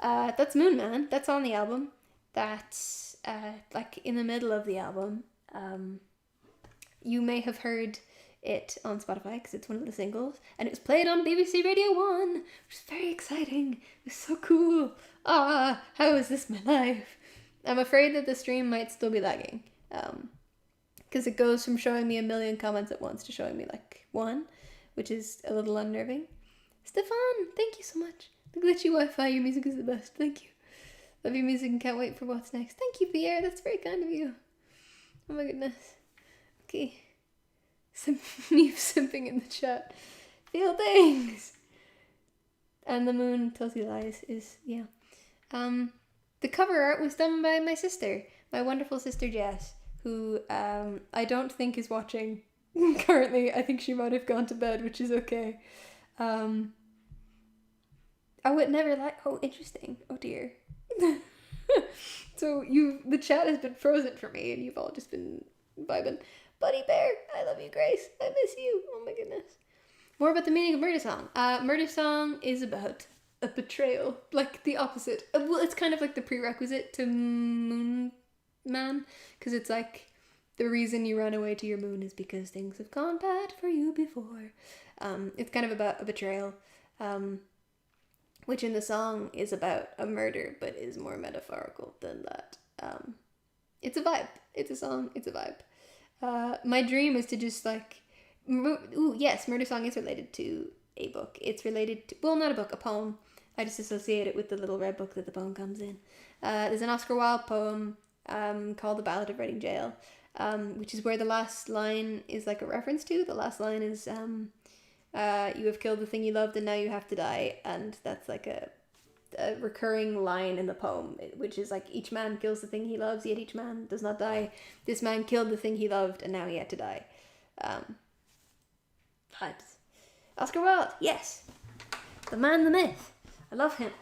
that's Moonman. That's on the album. That's like in the middle of the album. You may have heard it on Spotify because it's one of the singles, and it was played on BBC Radio 1, which is very exciting. It was so cool. How is this my life? I'm afraid that the stream might still be lagging, because it goes from showing me a million comments at once to showing me like one, which is a little unnerving. Stefan, thank you so much. The glitchy Wi-Fi, your music is the best. Thank you. Love your music and can't wait for what's next. Thank you, Pierre. That's very kind of you. Oh my goodness. Okay. Me simping in the chat. Feel things. And the moon tells you lies is, yeah. The cover art was done by my sister, my wonderful sister Jess, who I don't think is watching currently. I think she might have gone to bed, which is okay. I would never like. Oh, interesting. Oh dear. So the chat has been frozen for me, and you've all just been vibing. Buddy Bear, I love you, Grace. I miss you. Oh my goodness. More about the meaning of Murder Song. Murder Song is about a betrayal, like the opposite. Well, it's kind of like the prerequisite to Moon Man, because it's like the reason you run away to your moon is because things have gone bad for you before. It's kind of about a betrayal, which in the song is about a murder, but is more metaphorical than that. It's a vibe. It's a song. It's a vibe. My dream is to just like, yes, Murder Song is related to a book. It's related to, well, not a book, a poem. I just associate it with the little red book that the poem comes in. There's an Oscar Wilde poem called The Ballad of Reading Gaol, which is where the last line is like a reference to. The last line is, you have killed the thing you loved and now you have to die. And that's like a recurring line in the poem, which is like, each man kills the thing he loves, yet each man does not die. This man killed the thing he loved and now he had to die. Vibes. Oscar Wilde, yes. The man, the myth. I love him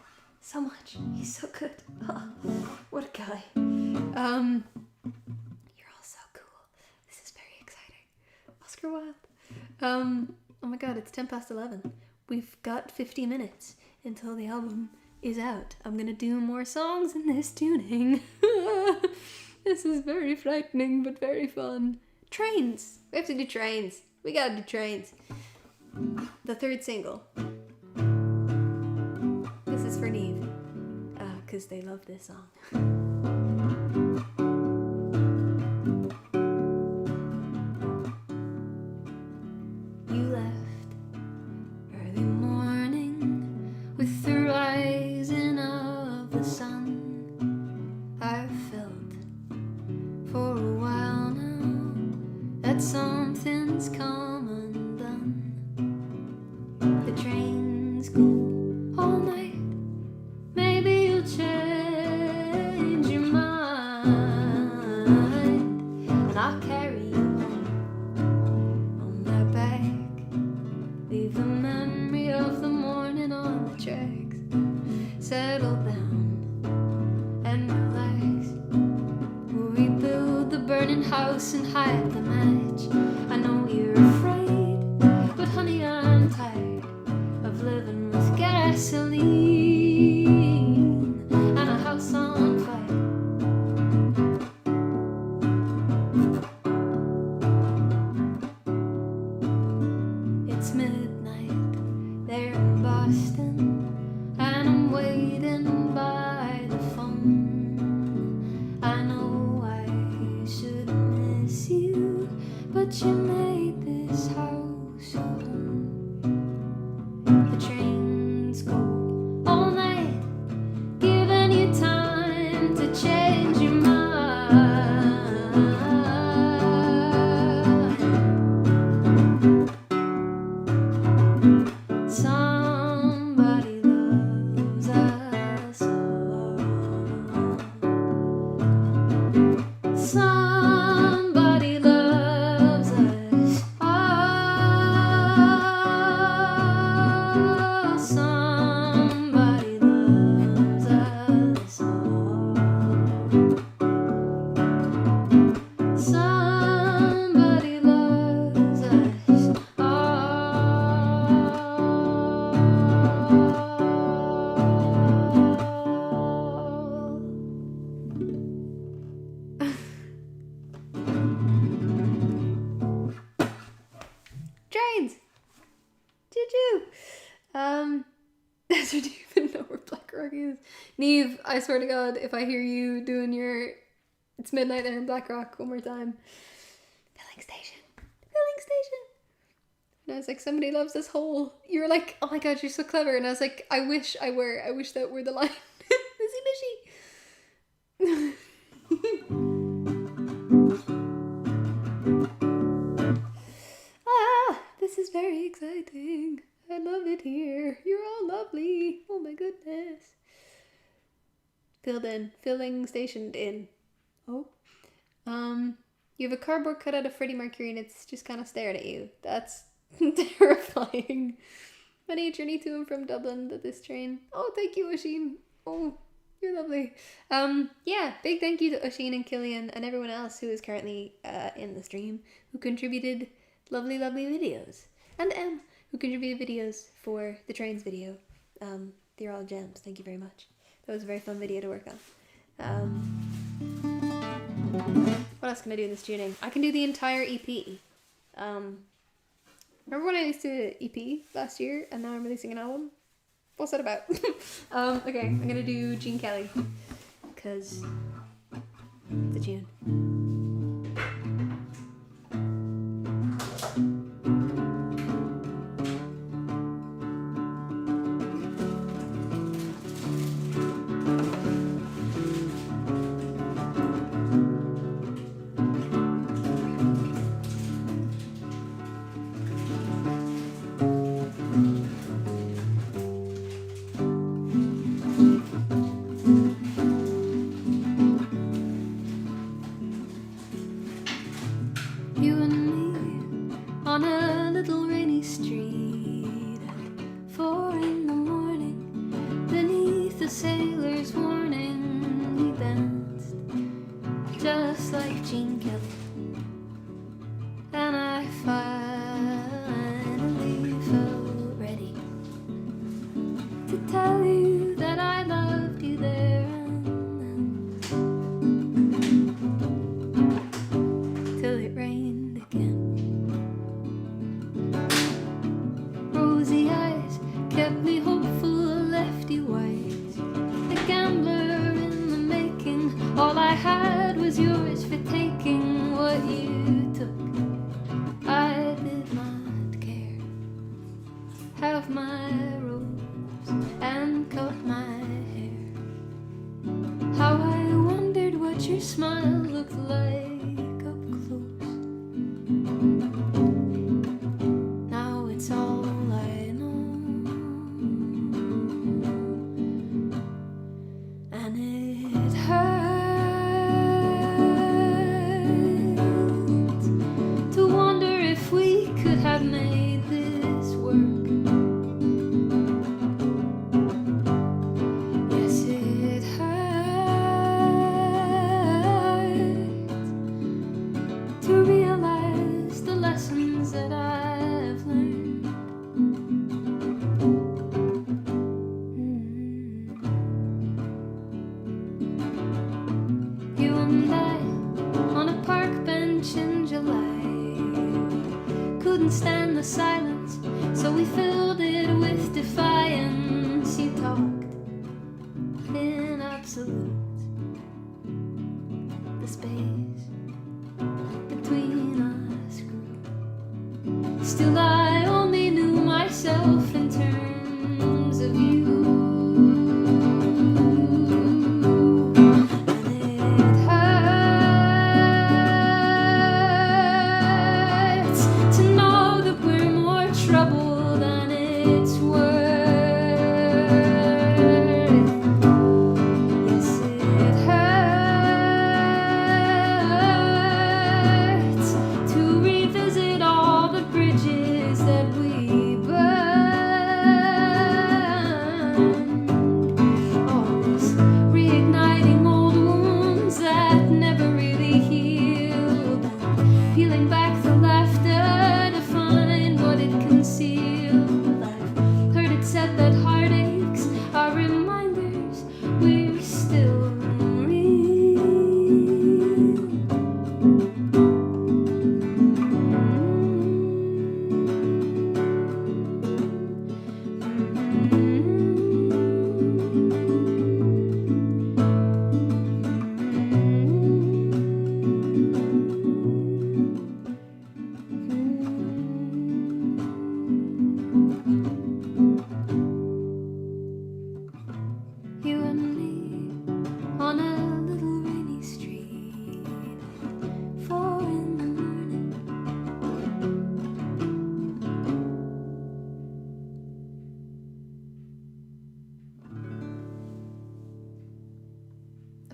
so much. He's so good. Oh, what a guy. You're all so cool. This is very exciting. Oscar Wilde. Oh my god, it's 11:10. We've got 50 minutes until the album is out. I'm gonna do more songs in this tuning. This is very frightening, but very fun. Trains. We have to do trains. We gotta do trains. The third single. This is for Neve. Because they love this song. You left early morning with the rising of the sun. I've felt for a while now that something's come undone. The trains go all night. Maybe you'll change your mind, and I'll carry you home on my back. Leave the memory of the morning on the tracks. Settle down and relax. We'll rebuild the burning house and hide the match. I know you're afraid, but honey, I'm tired of living with gasoline and a house on fire. It's midnight there in Boston, and I'm waiting by the phone. I know I should miss you, but you made this house your home. The trains go all night, giving you time to change your mind. Somebody loves us all. Somebody loves us all. Somebody loves us all. Somebody loves us Trains! Choo-choo! Do you even know where Blackrock is? Neve, I swear to God, if I hear you doing your It's Midnight there in Blackrock one more time. Filling station. Filling station. And I was like, somebody loves this hole. You were like, oh my god, you're so clever. And I was like, I wish I were. I wish that were the line. Missy this is very exciting. I love it here. You're all lovely. Oh my goodness. Filling stationed in. Oh. You have a cardboard cutout of Freddie Mercury and it's just kind of staring at you. That's terrifying. Many a journey to and from Dublin that this train. Oh, thank you, Oisin. Oh, you're lovely. Yeah, big thank you to Oisin and Killian and everyone else who is currently in the stream who contributed lovely, lovely videos. And Em, who contributed videos for the trains video. They're all gems. Thank you very much. That was a very fun video to work on. What else can I do in this tuning? I can do the entire EP. Remember when I used to EP last year and now I'm releasing an album? What's that about? Okay, I'm gonna do Gene Kelly because it's a tune. Stand the silence, so we filled it with defiance. You talked in absolute. The space between us grew. Still I only knew myself in terms of you.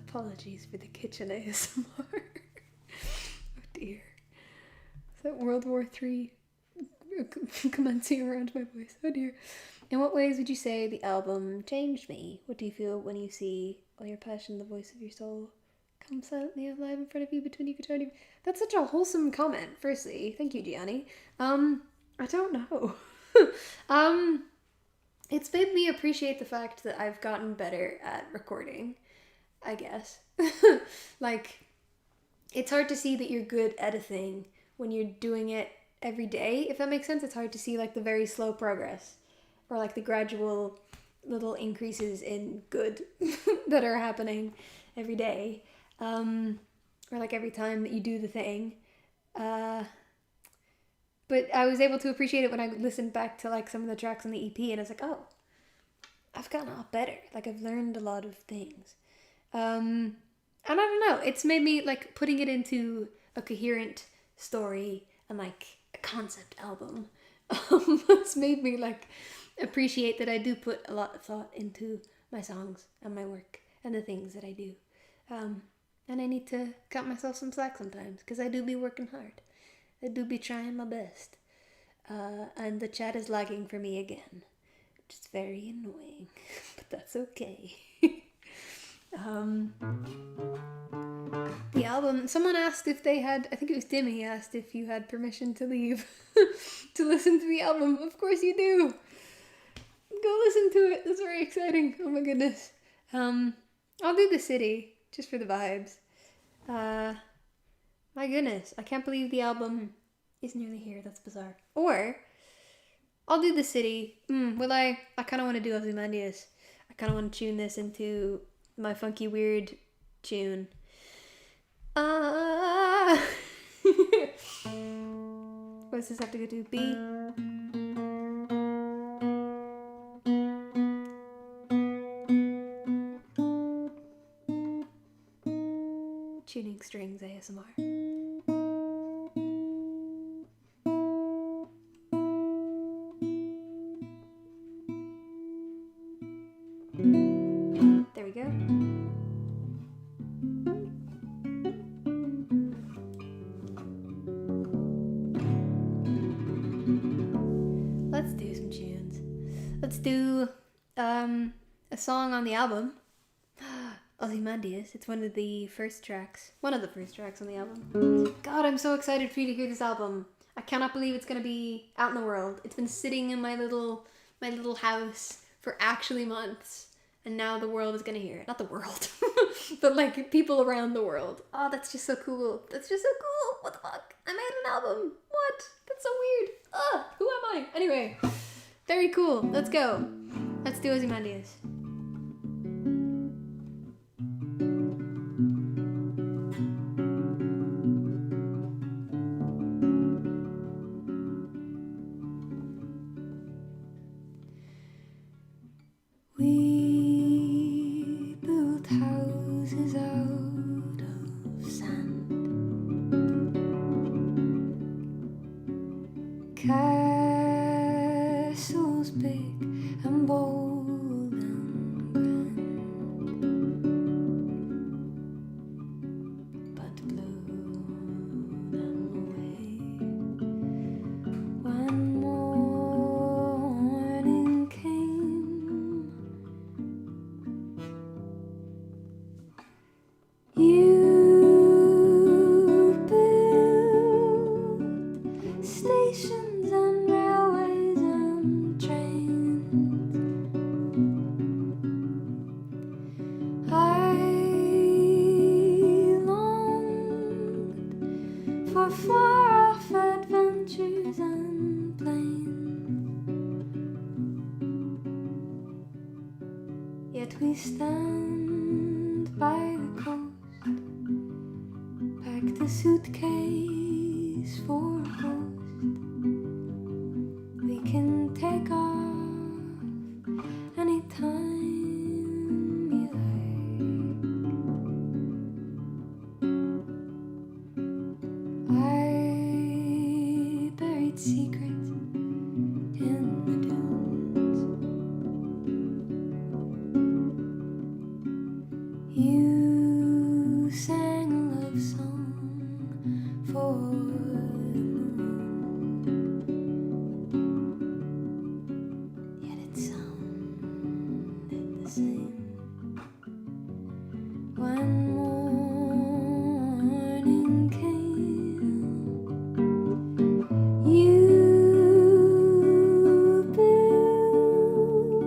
Apologies for the kitchen ASMR. Oh dear. Is that World War III commencing around my voice? Oh dear. In what ways would you say the album changed me? What do you feel when you see all your passion, the voice of your soul, come silently alive in front of you between your guitar? That's such a wholesome comment, firstly. Thank you, Gianni. I don't know. It's made me appreciate the fact that I've gotten better at recording, I guess. Like, it's hard to see that you're good at a thing when you're doing it every day, if that makes sense. It's hard to see, like, the very slow progress or, like, the gradual little increases in good that are happening every day. Or, like, every time that you do the thing. But I was able to appreciate it when I listened back to, like, some of the tracks on the EP, and I was like, oh, I've gotten a lot better. Like, I've learned a lot of things. And I don't know, it's made me, like, putting it into a coherent story and, like, a concept album. It's made me, like, appreciate that I do put a lot of thought into my songs and my work and the things that I do. And I need to cut myself some slack sometimes, because I do be working hard. I do be trying my best. And the chat is lagging for me again, which is very annoying, but that's okay. The album, someone asked if they had, I think it was Dimmy asked if you had permission to leave to listen to the album. Of course you do. Go listen to it. That's very exciting. Oh my goodness. I'll do The City, just for the vibes. My goodness, I can't believe the album is nearly here. That's bizarre. Or, I'll do The City. Will I? I kind of want to do Ozymandias. I kind of want to tune this into my funky, weird tune. What does this have to go to? B? Tuning strings ASMR. There we go. Let's do some tunes. Let's do a song on the album. Ozymandias. It's one of the first tracks. One of the first tracks on the album. God, I'm so excited for you to hear this album. I cannot believe it's gonna be out in the world. It's been sitting in my little house for actually months. And now the world is gonna hear it. Not the world. But like people around the world. Oh, that's just so cool. That's just so cool. What the fuck? I made an album. What? That's so weird. Ugh, who am I? Anyway. Very cool. Let's go. Let's do Ozymandias. We built houses out of sand, castles big and bold and grand, but blew them away when morning came. You built stations and railways and trains. I longed for far-off adventures and plains. Yet we stand by the coast, packed a suitcase for a ghost. We can take off anytime you like. I buried secrets in the dunes. You who sang a love song for the moon. Yet it sounded the same when morning came. You built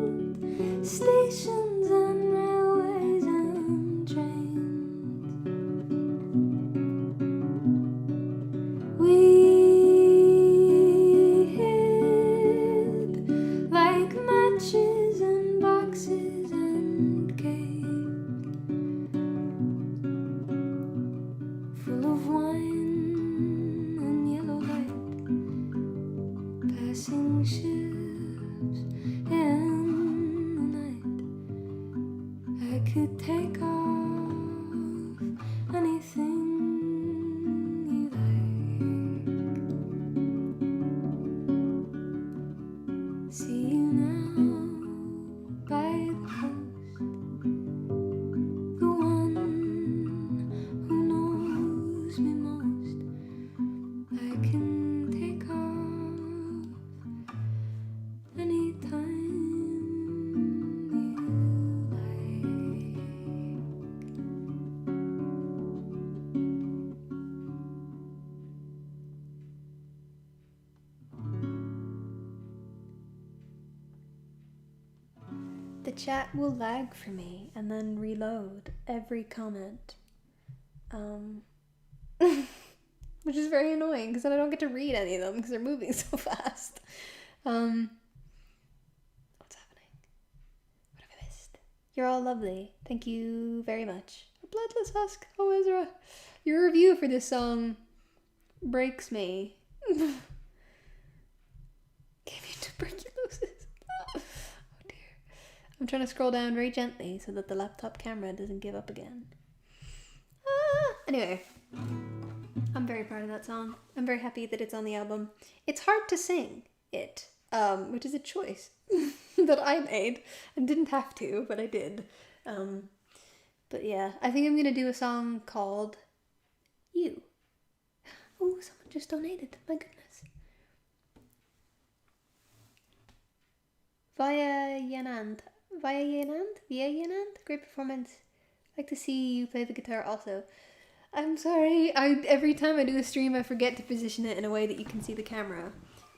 stations and railways and trains. We hid like matches and boxes and caves, full of wine and yellow light, passing ships in the night. I could take off anything you like. See you now by the coast, the one who knows me most. I can take off anytime you like. The chat will lag for me and then reload every comment. Which is very annoying because then I don't get to read any of them because they're moving so fast. What's happening? What have I missed? You're all lovely. Thank you very much. A bloodless husk. Oh, Ezra. Your review for this song breaks me. Gave you tuberculosis. Oh dear. I'm trying to scroll down very gently so that the laptop camera doesn't give up again. Anyway. I'm very proud of that song. I'm very happy that it's on the album. It's hard to sing it, which is a choice that I made. I didn't have to, but I did. But yeah, I think I'm going to do a song called You. Oh, someone just donated. My goodness. Via Yanand. Great performance. Like to see you play the guitar also. I'm sorry. Every time I do a stream, I forget to position it in a way that you can see the camera.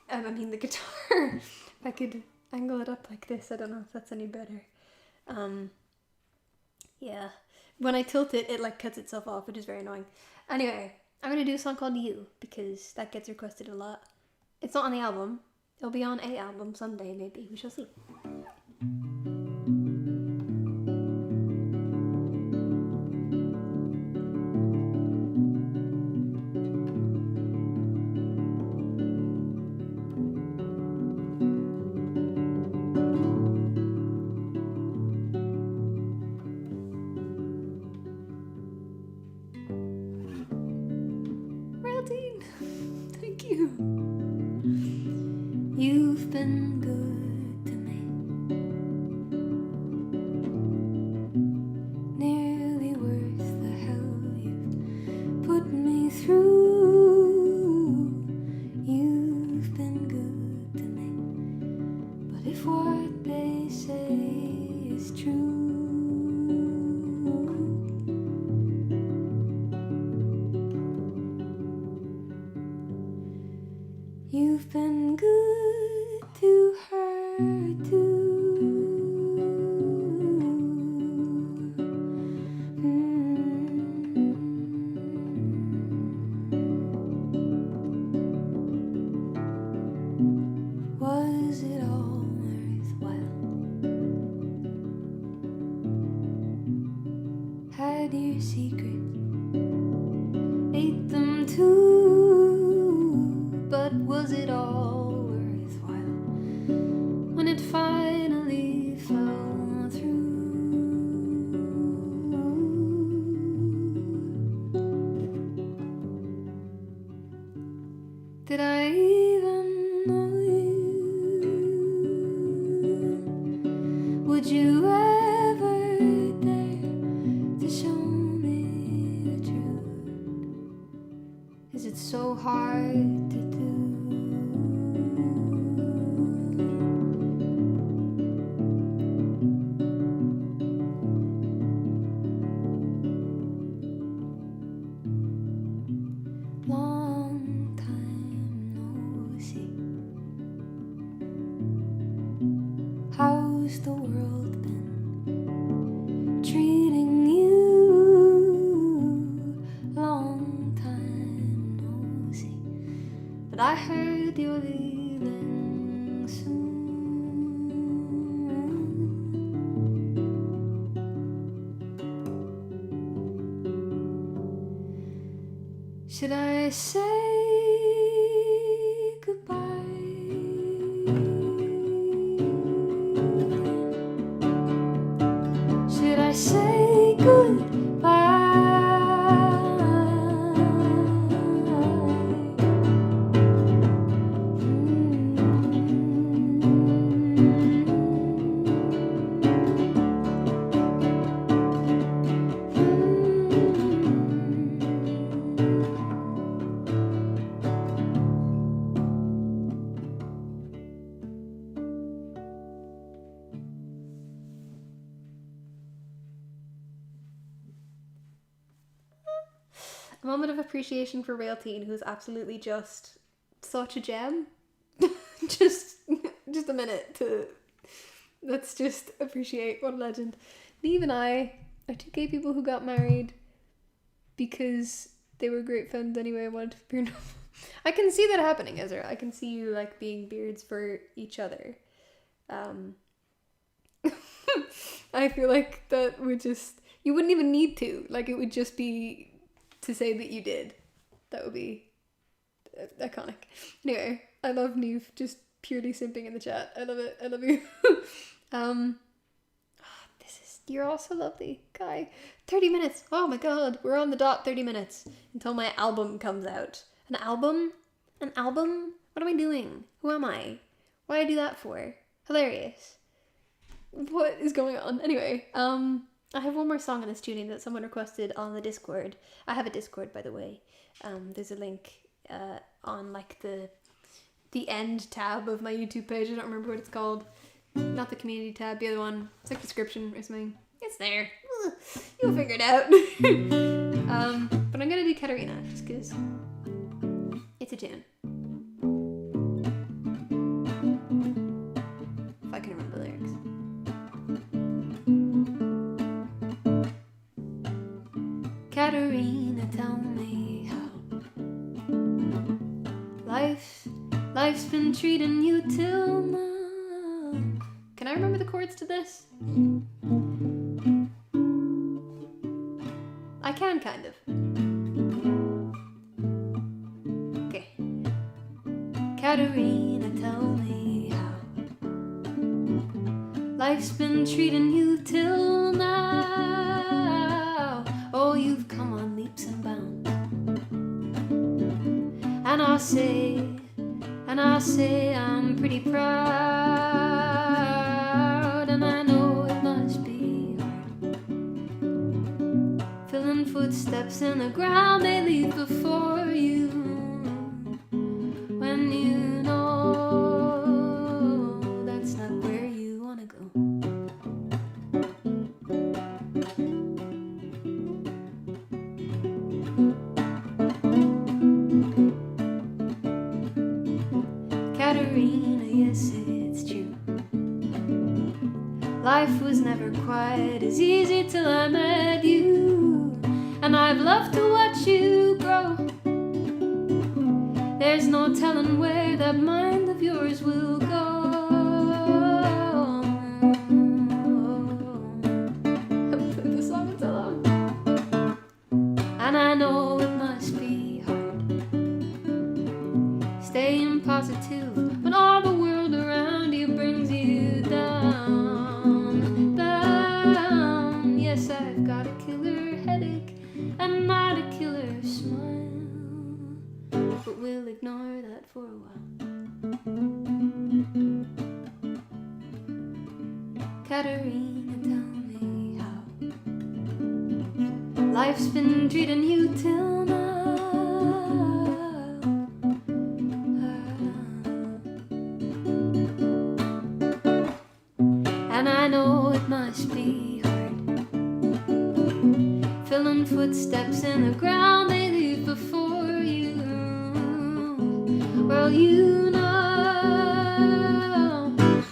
The guitar. If I could angle it up like this, I don't know if that's any better. Yeah. When I tilt it, it like cuts itself off, which is very annoying. Anyway, I'm gonna do a song called You because that gets requested a lot. It's not on the album. It'll be on a album someday, maybe. We shall see. Thank you. You've been good to me, nearly worth the hell you've put me through. You've been good to me, but if what they say is true, you've been good to her too. Was it all worthwhile? Had your secrets, ate them too, but was it all worthwhile when it finally fell through? Did I even know you? Would you ever dare to show me so hard to do. Long time no see. How's the world been treating you? Long time no see. But I heard you're leaving soon. Should I say goodbye? Should I say goodbye? A moment of appreciation for Railteen, who's absolutely just such a gem. just a minute to let's just appreciate what a legend. Neve and I are two gay people who got married because they were great friends anyway. I wanted to beard. I can see that happening, Ezra. I can see you like being beards for each other. I feel like that would just, you wouldn't even need to, like it would just be to say that you did. That would be iconic. Anyway, I love Neve just purely simping in the chat. I love it. I love you. You're also lovely, Kai. 30 minutes. Oh my god, we're on the dot. 30 minutes until my album comes out. An album? An album? What am I doing? Who am I? What did I do that for? Hilarious. What is going on? Anyway, I have one more song in this tuning that someone requested on the Discord. I have a Discord, by the way. There's a link on like the end tab of my YouTube page. I don't remember what it's called. Not the community tab, the other one. It's like description or something. It's there. You'll figure it out. But I'm gonna do Katerina just because it's a tune. If I can remember the lyrics. Katerina, tell me how life's been treating you till now. Can I remember the chords to this? I can, kind of. Okay. Katerina, tell me how life's been treating you till now. Oh, you've come on leaps and bounds. And I'll say I'm pretty proud. And I know it must be hard, filling footsteps in the ground they leave before you, when you know that's not where you wanna go. Katerina, yes, it's true. Life was never quite as easy till I met you, and I've loved to watch you grow. There's no telling where that mind of yours will go. I've played this song in so long. And I know it must be hard staying positive when all the world around you brings you down, down. Yes, I've got a killer headache and not a killer smile, but we'll ignore that for a while. Katerina, tell me how life's been treating you till now. filling footsteps in the ground they leave before you. Well, you know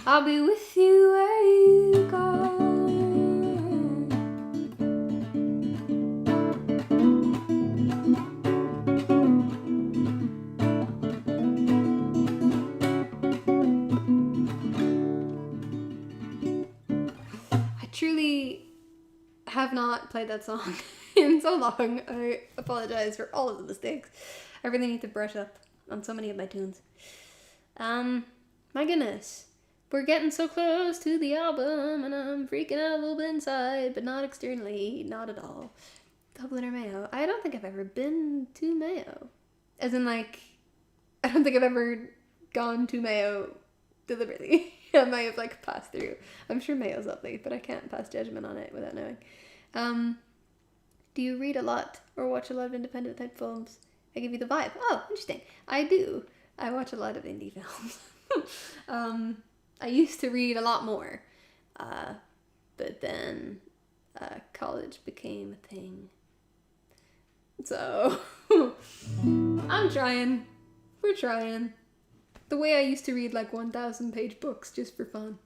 I'll be with you where you go. I truly have not played that song in so long. I apologize for all of the mistakes. I really need to brush up on so many of my tunes. My goodness. We're getting so close to the album and I'm freaking out a little bit inside, but not externally, not at all. Dublin or Mayo? I don't think I've ever been to Mayo. As in, like, I don't think I've ever gone to Mayo deliberately. I might have, like, passed through. I'm sure Mayo's lovely, but I can't pass judgment on it without knowing. Do you read a lot or watch a lot of independent type films? I give you the vibe. Oh, interesting. I do. I watch a lot of indie films. I used to read a lot more, but then college became a thing. So I'm trying. We're trying. The way I used to read like 1,000-page books just for fun,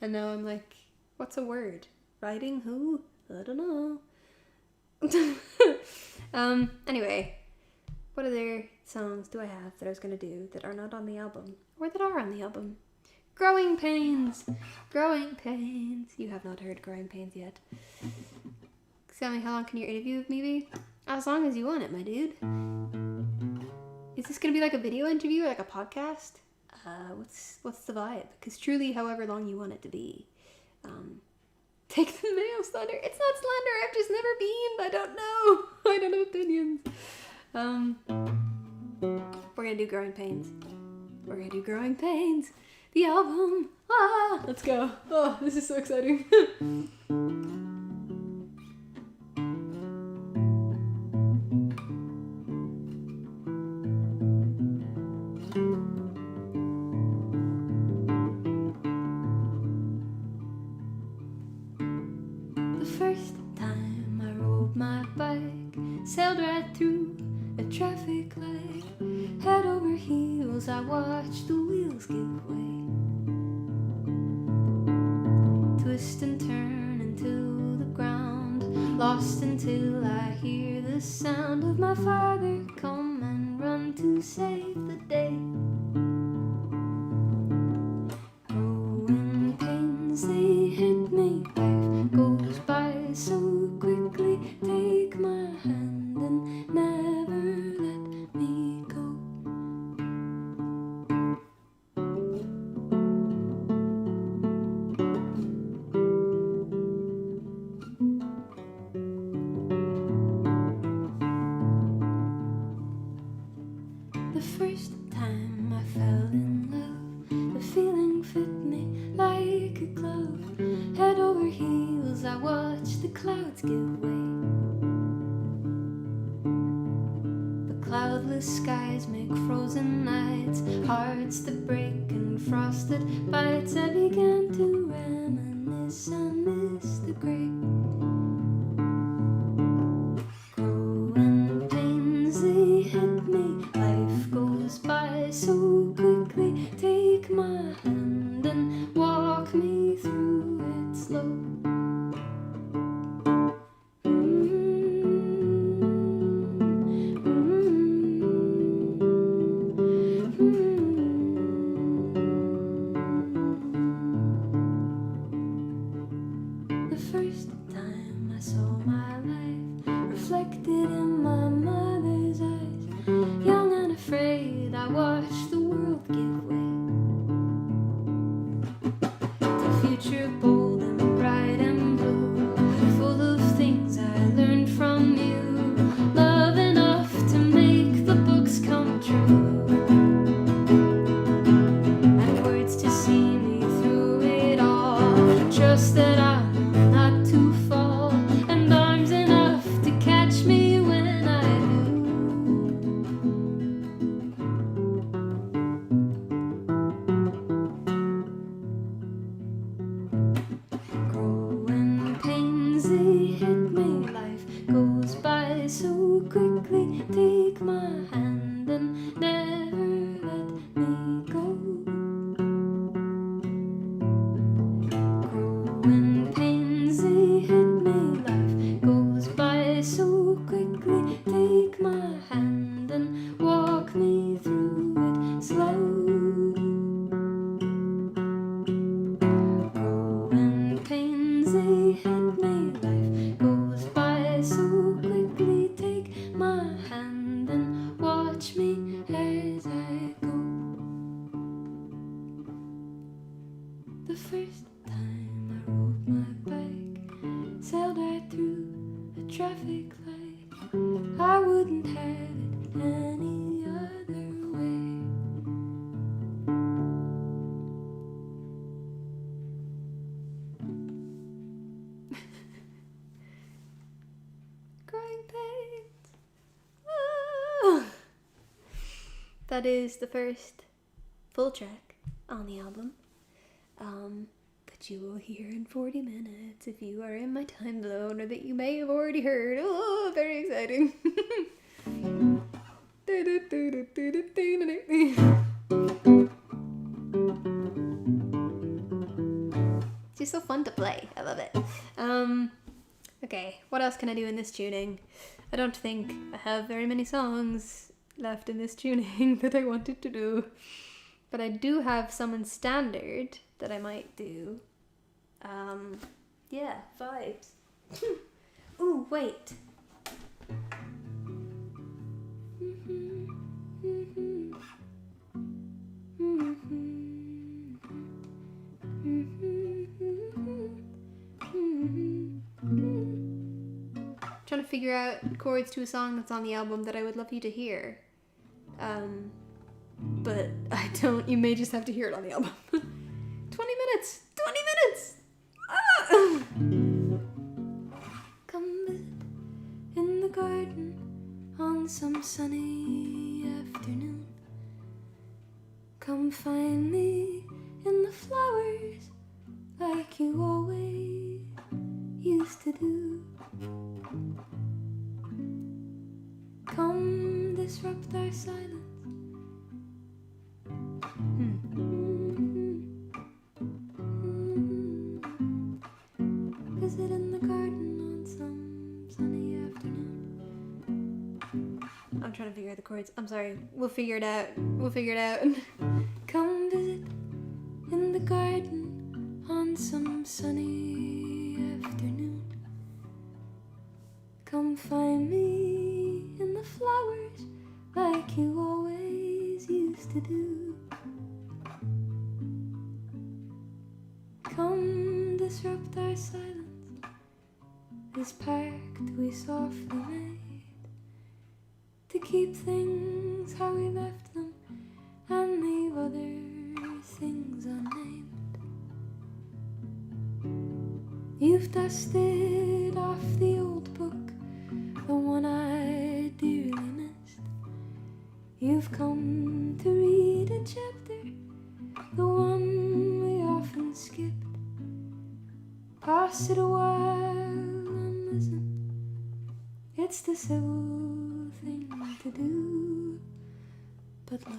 and now I'm like, what's a word? Writing who? I don't know. Anyway, what other songs do I have that I was gonna do that are not on the album or that are on the album? Growing Pains. Growing Pains. You have not heard Growing Pains yet. Tell me, how long can your interview with me be? As long as you want it, my dude. Is this gonna be like a video interview or like a podcast? What's the vibe? Because truly, however long you want it to be. Take the Mayo slander. It's not slander. I've just never been. I don't know. I don't have opinions. We're gonna do Growing Pains. We're gonna do Growing Pains. The album. Let's go. Oh, this is so exciting. The first time I rode my bike, sailed right through a traffic light. Head over heels, I watched the wheels give way. Twist and turn into the ground, lost until I hear the sound of my father come and run to save the day. Growing pains, they hit me. Life goes by so quickly. Take my hand and never let me go. The first time I fell in love, the feeling fit me like a glove. Head over heels, I watched the clouds give way. The cloudless skies make frozen nights, hearts that break and frosted bites. I began to reminisce and miss the great. Growing pains, they hit me. Life goes by so quickly. Take my hand and walk me through it slow. The first by so quickly. Take my hand and never let me go. Growing pains, they hit me. Life goes by so quickly. Take my hand and walk me through it slow. Growing pains, they hit me. Life goes by so quickly. Take my hand and watch me as I go. The first time I rode my bike, sailed right through a traffic light. I wouldn't have it any other way. Growing pains. Ah. That is the first full track on the album. But you will hear in 40 minutes if you are in my time zone, or that you may have already heard. Oh, very exciting. It's just so fun to play. I love it. Okay, what else can I do in this tuning? I don't think I have very many songs left in this tuning that I wanted to do. But I do have some in standard that I might do. Yeah, vibes. Ooh, wait. Trying to figure out chords to a song that's on the album that I would love you to hear. But I don't. You may just have to hear it on the album. 20 minutes! 20 minutes! Ah! Come visit in the garden on some sunny afternoon. Come find me in the flowers like you always used to do. Come disrupt our silence. Visit in the garden on some sunny afternoon. I'm trying to figure out the chords. I'm sorry. We'll figure it out. Come visit in the garden on some sunny afternoon. Come find me in the flowers like you always used to do. Come disrupt our silence. This pact we softly made to keep things how we left them and leave other things unnamed. You've dusted off the old book, the one I dearly missed. You've come to read a chapter, the one we often skipped. Pass it a while and listen. It's the civil thing to do. But love,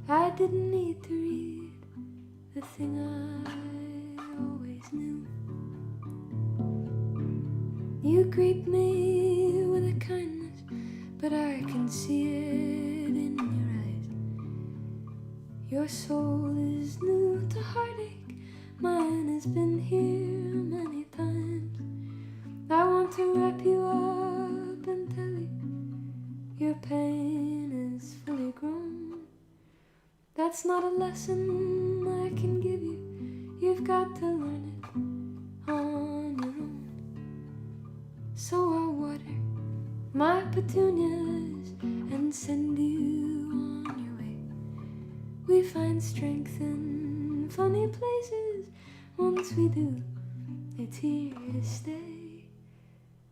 I didn't need to read the thing I always knew. You greet me with a kindness, but I can see it in your eyes. Your soul is new to heartache. Mine has been here many times. I want to wrap you up and tell you your pain is fully grown. That's not a lesson I can give you. You've got to learn it on your own. So I'll water my petunias and send you on your way. We find strength in funny places. Once we do, it's here to stay.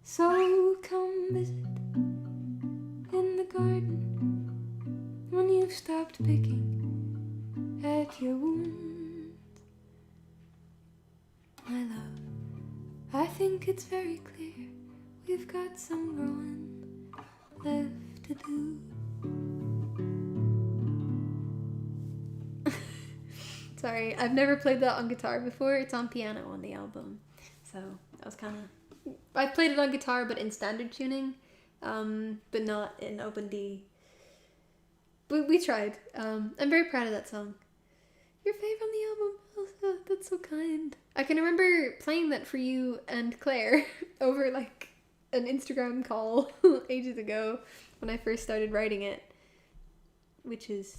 So come visit in the garden when you've stopped picking at your wounds. My love, I think it's very clear We've got some growing left to do. Sorry, I've never played that on guitar before. It's on piano on the album. So that was kind of... I played it on guitar, but in standard tuning, but not in open D. But we tried. I'm very proud of that song. Your fave on the album, Elsa. That's so kind. I can remember playing that for you and Claire over like an Instagram call ages ago when I first started writing it, which is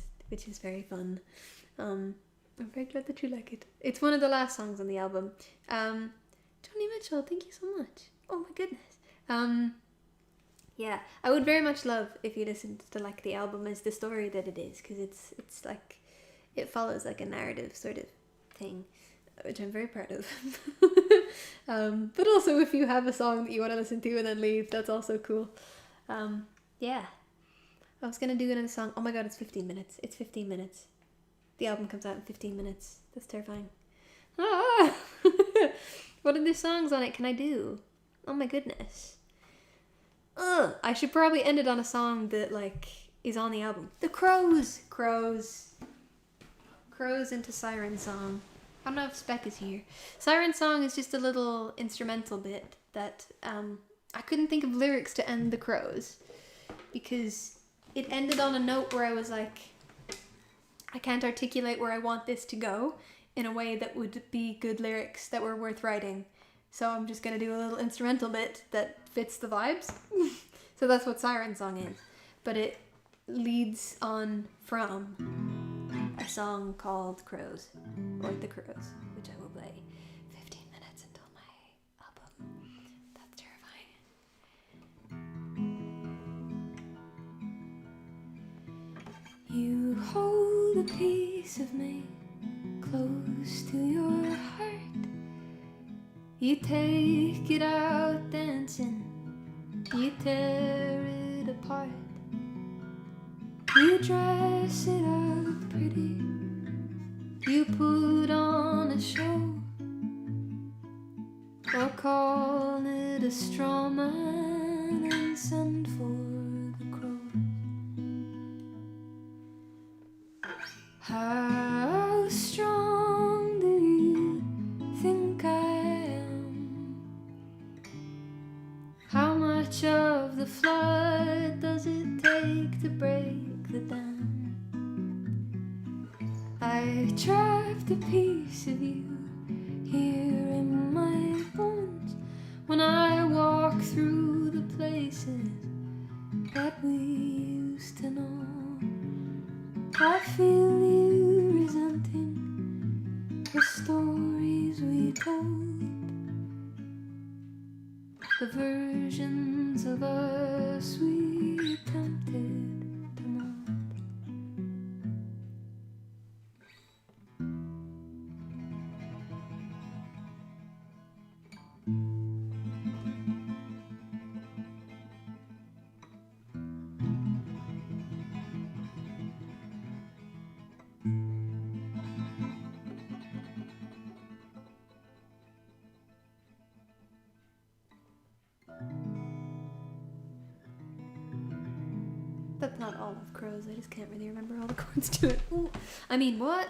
very fun. I'm very glad that you like it. It's one of the last songs on the album. Johnny Mitchell, thank you so much. Oh my goodness. Yeah, I would very much love if you listened to like the album as the story that it is, because it's like it follows like a narrative sort of thing, which I'm very proud of. But also if you have a song that you want to listen to and then leave, that's also cool. Yeah, I was gonna do another song. Oh my god, it's 15 minutes. It's 15 minutes. The album comes out in 15 minutes. That's terrifying. Ah! What other songs on it can I do? Oh my goodness. Ugh, I should probably end it on a song that like is on the album. The Crows. Crows into Siren Song. I don't know if Spec is here. Siren Song is just a little instrumental bit that I couldn't think of lyrics to end The Crows because it ended on a note where I was like, I can't articulate where I want this to go in a way that would be good lyrics that were worth writing. So I'm just going to do a little instrumental bit that fits the vibes. So that's what Siren Song is. But it leads on from a song called Crows, or The Crows, which I will play 15 minutes until my album. That's terrifying. You hold a piece of me close to your heart. You take it out dancing, you tear it apart. You dress it up pretty, you put on a show, or call it a straw man and send for the crows. How strong do you think I am? How much of the flood does it take to break the dam? I trapped a piece of you here in my bones when I walk through the places that we used to know. I feel you resenting the stories we told, the versions of us we attempted to mold. That's not all of Crows, I just can't really remember all the chords to it. Ooh. I mean, what?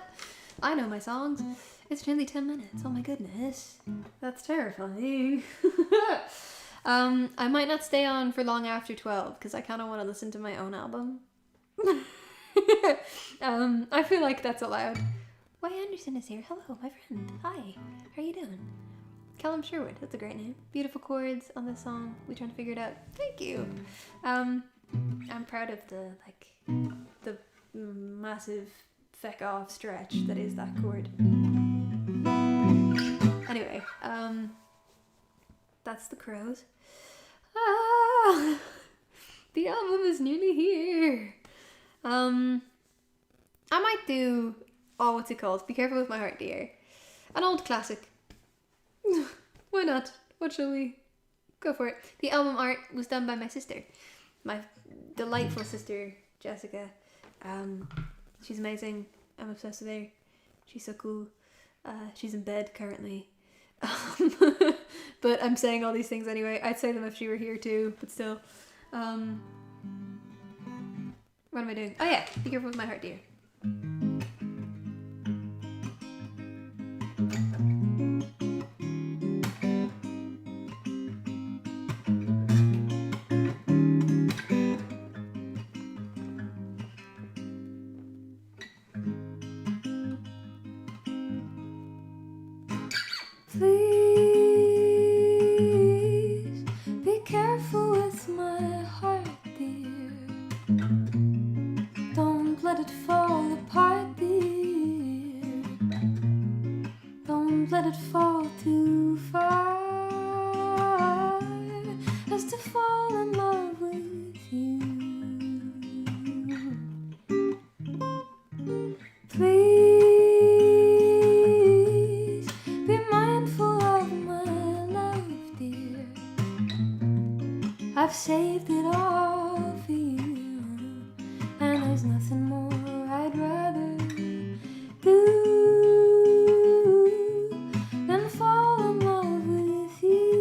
I know my songs. It's nearly 10 minutes, oh my goodness. That's terrifying. I might not stay on for long after 12, because I kind of want to listen to my own album. I feel like that's allowed. Why Anderson is here. Hello, my friend. Hi, how are you doing? Callum Sherwood, that's a great name. Beautiful chords on this song. We trying to figure it out. Thank you. I'm proud of the massive feck off stretch that is that chord. Anyway, that's The Crows. Ah, the album is nearly here. I might do, oh, what's it called? Be Careful with My Heart, Dear. An old classic. Why not? What shall we? Go for it. The album art was done by my sister. My delightful sister, Jessica. She's amazing. I'm obsessed with her. She's so cool. She's in bed currently. But I'm saying all these things anyway. I'd say them if she were here too, but still. What am I doing? Oh yeah, be careful with my heart, dear. Please be careful with my heart, dear. Don't let it fall apart, dear. Don't let it fall too far as to fall in love with you. Please be mindful of my love, dear. I've saved it all for you, and there's nothing more I'd rather do than fall in love with you.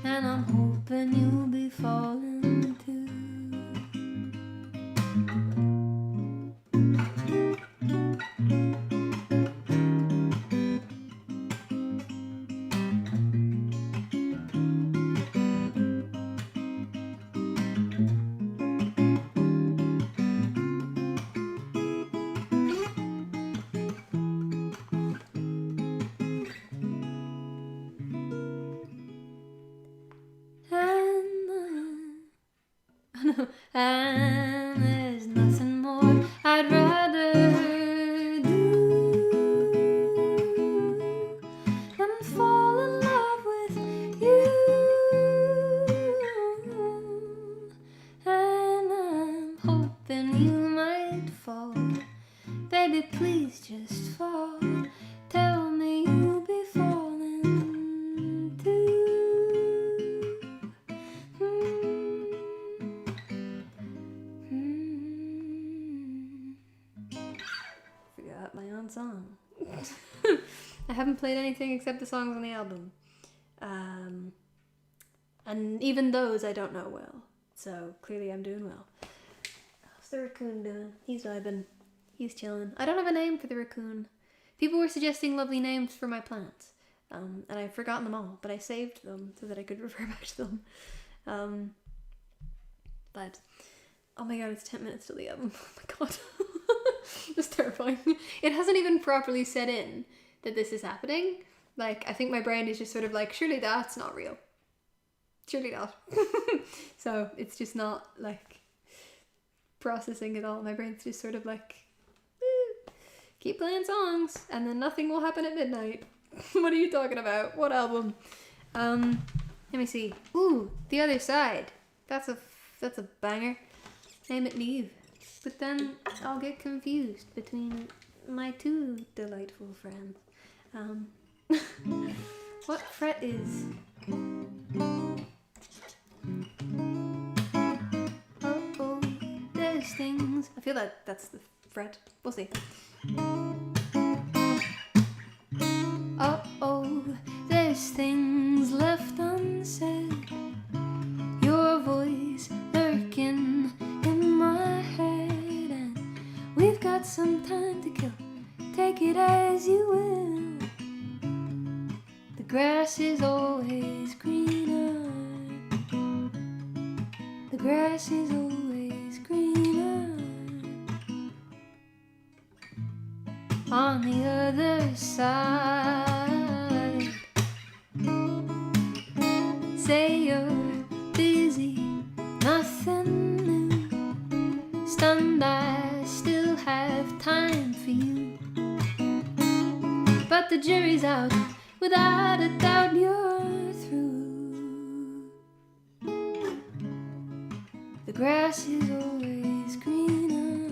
And I'm hoping you'll be falling too. And there's nothing more I'd rather do than fall in love with you. And I'm hoping you might fall. Baby, please just fall. Tell me you'll be falling too. Forgot my own song. I haven't played anything except the songs on the album. And even those I don't know well. So clearly I'm doing well. How's the raccoon doing? He's vibing. He's chilling. I don't have a name for the raccoon. People were suggesting lovely names for my plants. And I've forgotten them all, but I saved them so that I could refer back to them. But oh my god, it's 10 minutes till the album. Oh my god. It's terrifying. It hasn't even properly set in that this is happening. Like, I think my brain is just sort of like, surely that's not real. Surely not. So it's just not like processing it all. My brain's just sort of like, keep playing songs and then nothing will happen at midnight. What are you talking about? What album? Let me see. Ooh, The Other Side. That's a banger. Name it Neve. But then I'll get confused between my two delightful friends. What fret is? Oh, there's things. I feel like that's the fret. We'll see. Oh, there's things left unsaid. Your voice lurking in my head, and we've got some time to kill. Take it as you will. The grass is always greener. The grass is always greener on the other side. Say you're busy, nothing new. Stunned, I still have time for you. But the jury's out, without a doubt you're through. The grass is always greener.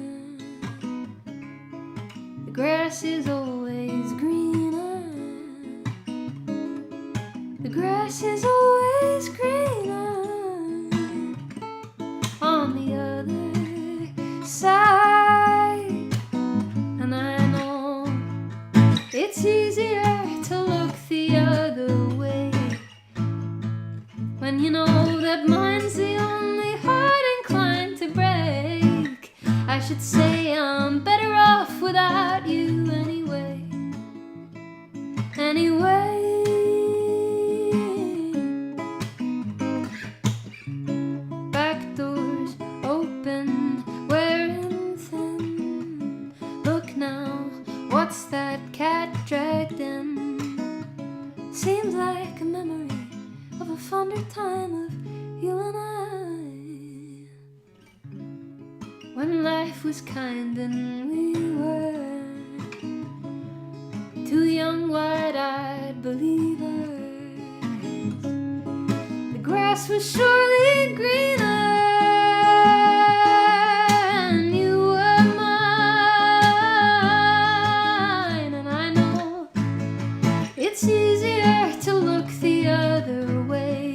The grass is always greener. The grass is always greener on the other side. And I know when you know that mine's the only heart inclined to break. I should say I'm better off without you anyway. Anyway. Back doors open, wearing thin. Look now, what's that cat dragged in? Seems like a memory of a fonder time of you and I, when life was kind and we were two young wide-eyed believers. The grass was surely greener and you were mine, and I know it's easier to look the other way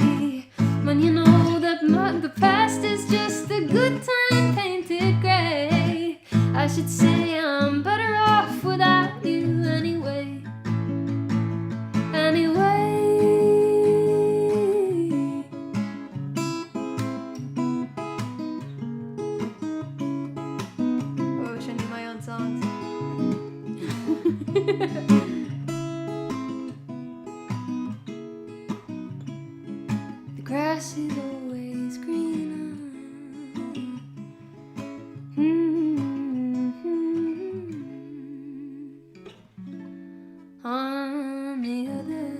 when you know that the past is just a good time painted gray. I should say I'm better off without you anyway. Anyway. Oh, I wish I knew my own songs. The grass is always greener. On the other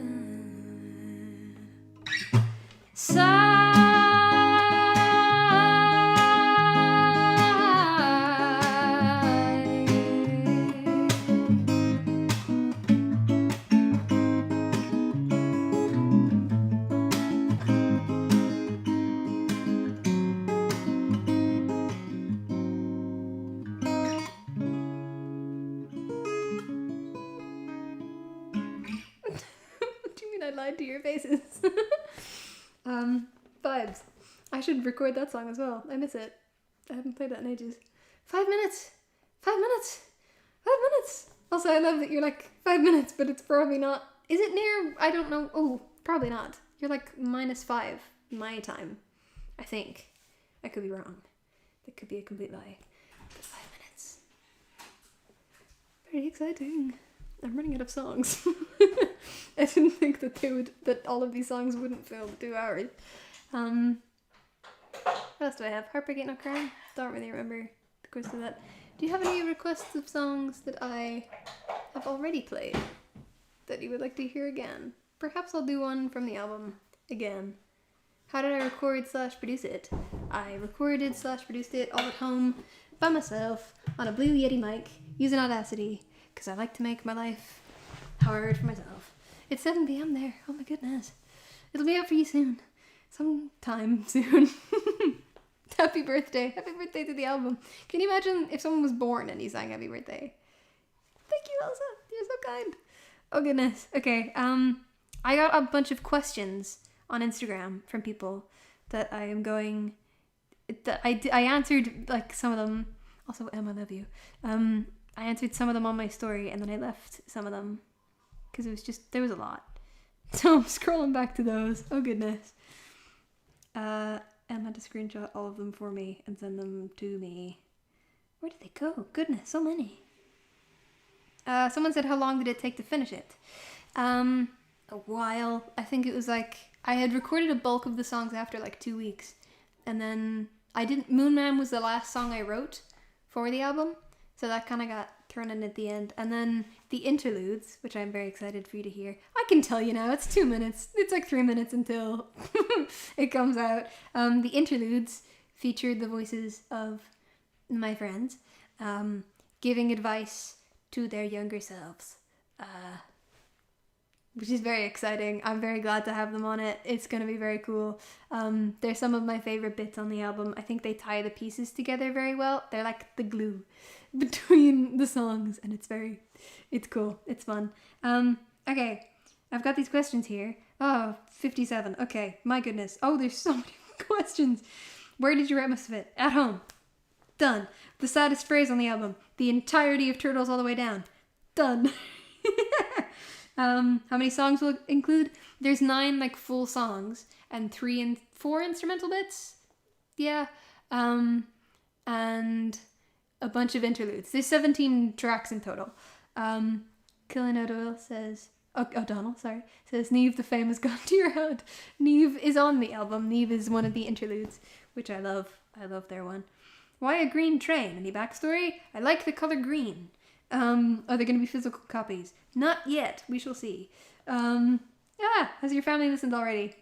What do you mean I lied to your faces? Vibes. I should record that song as well. I miss it. I haven't played that in ages. 5 minutes! 5 minutes! 5 minutes! Also, I love that you're like 5 minutes, but it's probably not. Is it near? I don't know. Oh, probably not. You're like -5 my time. I think. I could be wrong. That could be a complete lie. But 5 minutes. Very exciting. I'm running out of songs. I didn't think that all of these songs wouldn't fill the 2 hours. What else do I have? Heartbreak Ain't No Crime? Don't really remember the course of that. Do you have any requests of songs that I have already played that you would like to hear again? Perhaps I'll do one from the album again. How did I record / produce it? I recorded / produced it all at home by myself on a Blue Yeti mic using Audacity because I like to make my life hard for myself. It's 7 p.m. there. Oh my goodness. It'll be out for you soon. Sometime soon. Happy birthday. Happy birthday to the album. Can you imagine if someone was born and you sang happy birthday? Thank you, Elsa. You're so kind. Oh goodness. Okay. I got a bunch of questions on Instagram from people that I am going... that I answered like some of them. Also, Emma, I love you. I answered some of them on my story and then I left some of them because it was just... there was a lot. So I'm scrolling back to those. Oh goodness. Em had to screenshot all of them for me and send them to me. Where did they go? Goodness, so many. Someone said, how long did it take to finish it? A while. I think it was like, I had recorded a bulk of the songs after like 2 weeks. And then Moon Man was the last song I wrote for the album. So that kind of got thrown in at the end. And then the interludes, which I'm very excited for you to hear. I can tell you now, it's 2 minutes. It's like 3 minutes until it comes out. The interludes featured the voices of my friends giving advice to their younger selves, which is very exciting. I'm very glad to have them on it. It's going to be very cool. They're some of my favorite bits on the album. I think they tie the pieces together very well. They're like the glue between the songs, and it's cool. It's fun. Okay, I've got these questions here. Oh, 57. Okay, my goodness. Oh, there's so many questions. Where did you write most of it? At home. Done. The saddest phrase on the album. The entirety of Turtles All the Way Down. Done. How many songs will it include? There's 9 like full songs and 4 instrumental bits. Yeah. And a bunch of interludes. There's 17 tracks in total. Killing O'Donnell says, Neve, the fame has gone to your head. Neve is on the album. Neve is one of the interludes, which I love. I love their one. Why a green train? Any backstory? I like the color green. Are there going to be physical copies? Not yet. We shall see. Has your family listened already?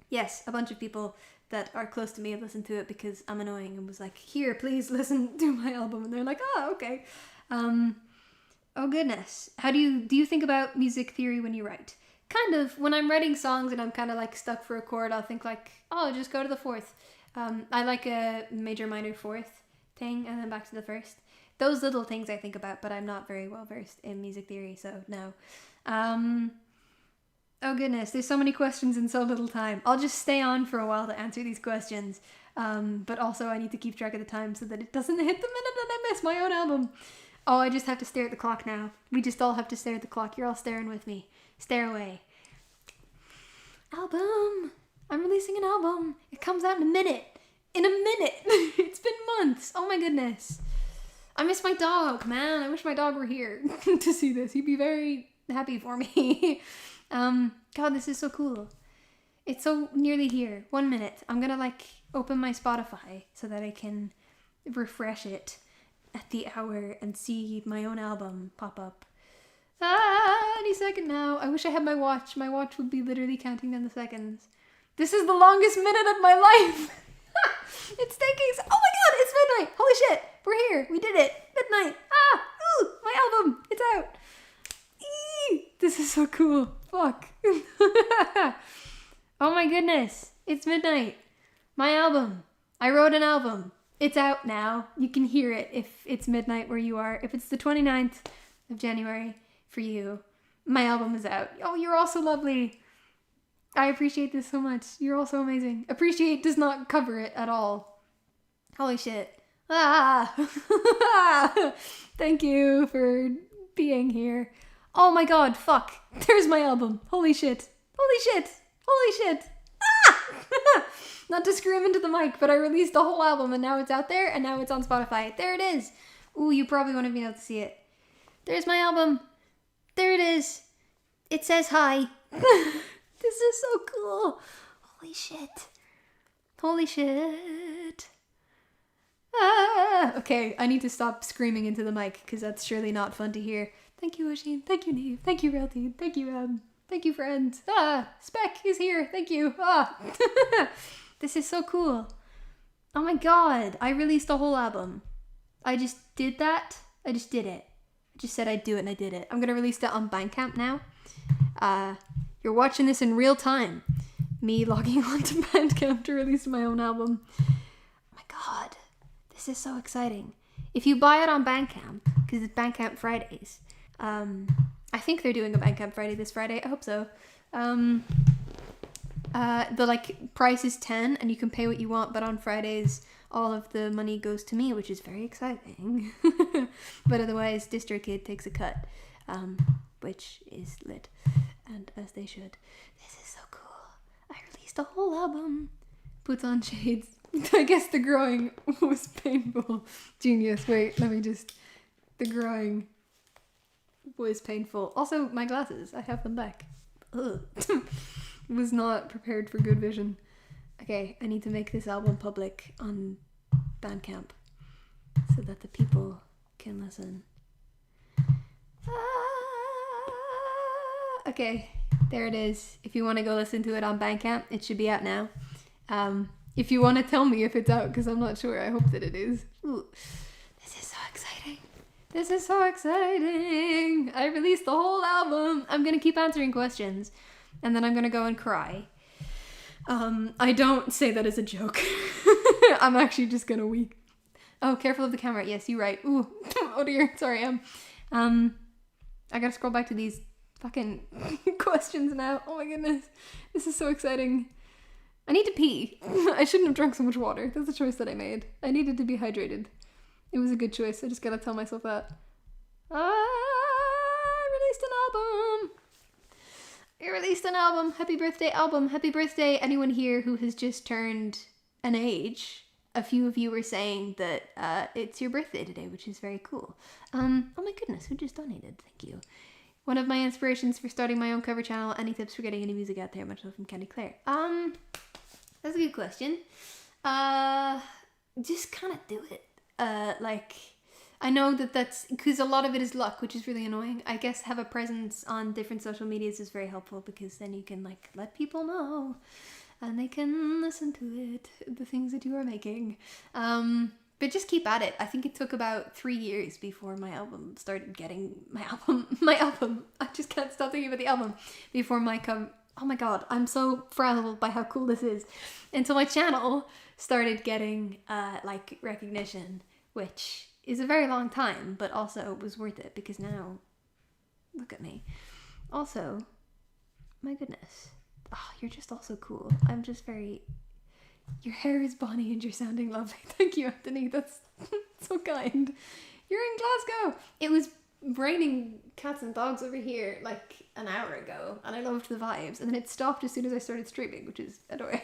Yes, a bunch of people that are close to me have listened to it because I'm annoying and was like, here, please listen to my album. And they're like, oh, okay. Oh goodness. How do you think about music theory when you write? Kind of. When I'm writing songs and I'm kind of like stuck for a chord, I'll think like, oh, just go to the fourth. I like a major minor fourth thing and then back to the first. Those little things I think about, but I'm not very well versed in music theory, so no. Oh goodness, there's so many questions in so little time. I'll just stay on for a while to answer these questions. But also I need to keep track of the time so that it doesn't hit the minute that I miss my own album. Oh, I just have to stare at the clock now. We just all have to stare at the clock. You're all staring with me. Stare away. Album. I'm releasing an album. It comes out in a minute. In a minute. It's been months. Oh my goodness. I miss my dog, man. I wish my dog were here to see this. He'd be very happy for me. God, this is so cool. It's so nearly here. 1 minute. I'm gonna like open my Spotify so that I can refresh it at the hour and see my own album pop up. Any second now. I wish I had my watch. My watch would be literally counting down the seconds. This is the longest minute of my life. It's taking. Oh my god, it's midnight. Holy shit. We're here. We did it. Midnight. Ooh, my album. It's out. This is so cool. Fuck. Oh my goodness. It's midnight. My album. I wrote an album. It's out now. You can hear it if it's midnight where you are. If it's the 29th of January for you, my album is out. Oh, you're all so lovely. I appreciate this so much. You're all so amazing. Appreciate does not cover it at all. Holy shit. Thank you for being here. Oh my god, fuck. There's my album. Holy shit. Holy shit. Holy shit. Not to scream into the mic, but I released the whole album and now it's out there and now it's on Spotify. There it is. Ooh, you probably won't have been able to see it. There's my album. There it is. It says hi. This is so cool. Holy shit. Holy shit. Okay, I need to stop screaming into the mic because that's surely not fun to hear. Thank you, Oisin. Thank you, Neve. Thank you, Realty. Thank you, thank you, friends. Spec is here. Thank you. This is so cool. Oh my god. I released a whole album. I just did that. I just did it. I just said I'd do it and I did it. I'm going to release it on Bandcamp now. You're watching this in real time. Me logging on to Bandcamp to release my own album. Oh my god. This is so exciting. If you buy it on Bandcamp, because it's Bandcamp Fridays, I think they're doing a Bandcamp Friday this Friday. I hope so. The like price is 10 and you can pay what you want, but on Fridays all of the money goes to me, which is very exciting. But otherwise DistroKid takes a cut, which is lit, and as they should. This is so cool. I released a whole album. Puts on shades. I guess the growing was painful. Genius. Wait, let me just... The growing was painful. Also, my glasses. I have them back. Ugh. Was not prepared for good vision. Okay, I need to make this album public on Bandcamp so that the people can listen. Okay, there it is. If you want to go listen to it on Bandcamp, it should be out now. If you want to tell me if it's out, because I'm not sure. I hope that it is. Ooh, this is so exciting. This is so exciting. I released the whole album. I'm going to keep answering questions, and then I'm going to go and cry. I don't say that as a joke. I'm actually just going to weep. Oh, careful of the camera. Yes, you're right. Ooh. Oh dear. Sorry. I got to scroll back to these fucking questions now. Oh my goodness. This is so exciting. I need to pee. I shouldn't have drunk so much water. That's a choice that I made. I needed to be hydrated. It was a good choice. I just gotta tell myself that. I released an album. You released an album. Happy birthday, album. Happy birthday, anyone here who has just turned an age. A few of you were saying that it's your birthday today, which is very cool. Oh my goodness, who just donated? Thank you. One of my inspirations for starting my own cover channel. Any tips for getting any music out there? Much love from Candy Claire. That's a good question. Just kind of do it. I know that's because a lot of it is luck, which is really annoying. I guess have a presence on different social medias is very helpful because then you can like let people know and they can listen to it, the things that you are making. But just keep at it. I think it took about 3 years before my album started getting my album. I just can't stop thinking about the album before oh my god, I'm so frazzled by how cool this is. Until my channel started getting like recognition, which is a very long time, but also was worth it because now, look at me. Also, my goodness. Oh, you're just also cool. I'm just very... Your hair is bonny and you're sounding lovely. Thank you, Anthony. That's so kind. You're in Glasgow. It was raining cats and dogs over here like an hour ago, and I loved the vibes. And then it stopped as soon as I started streaming, which is annoying.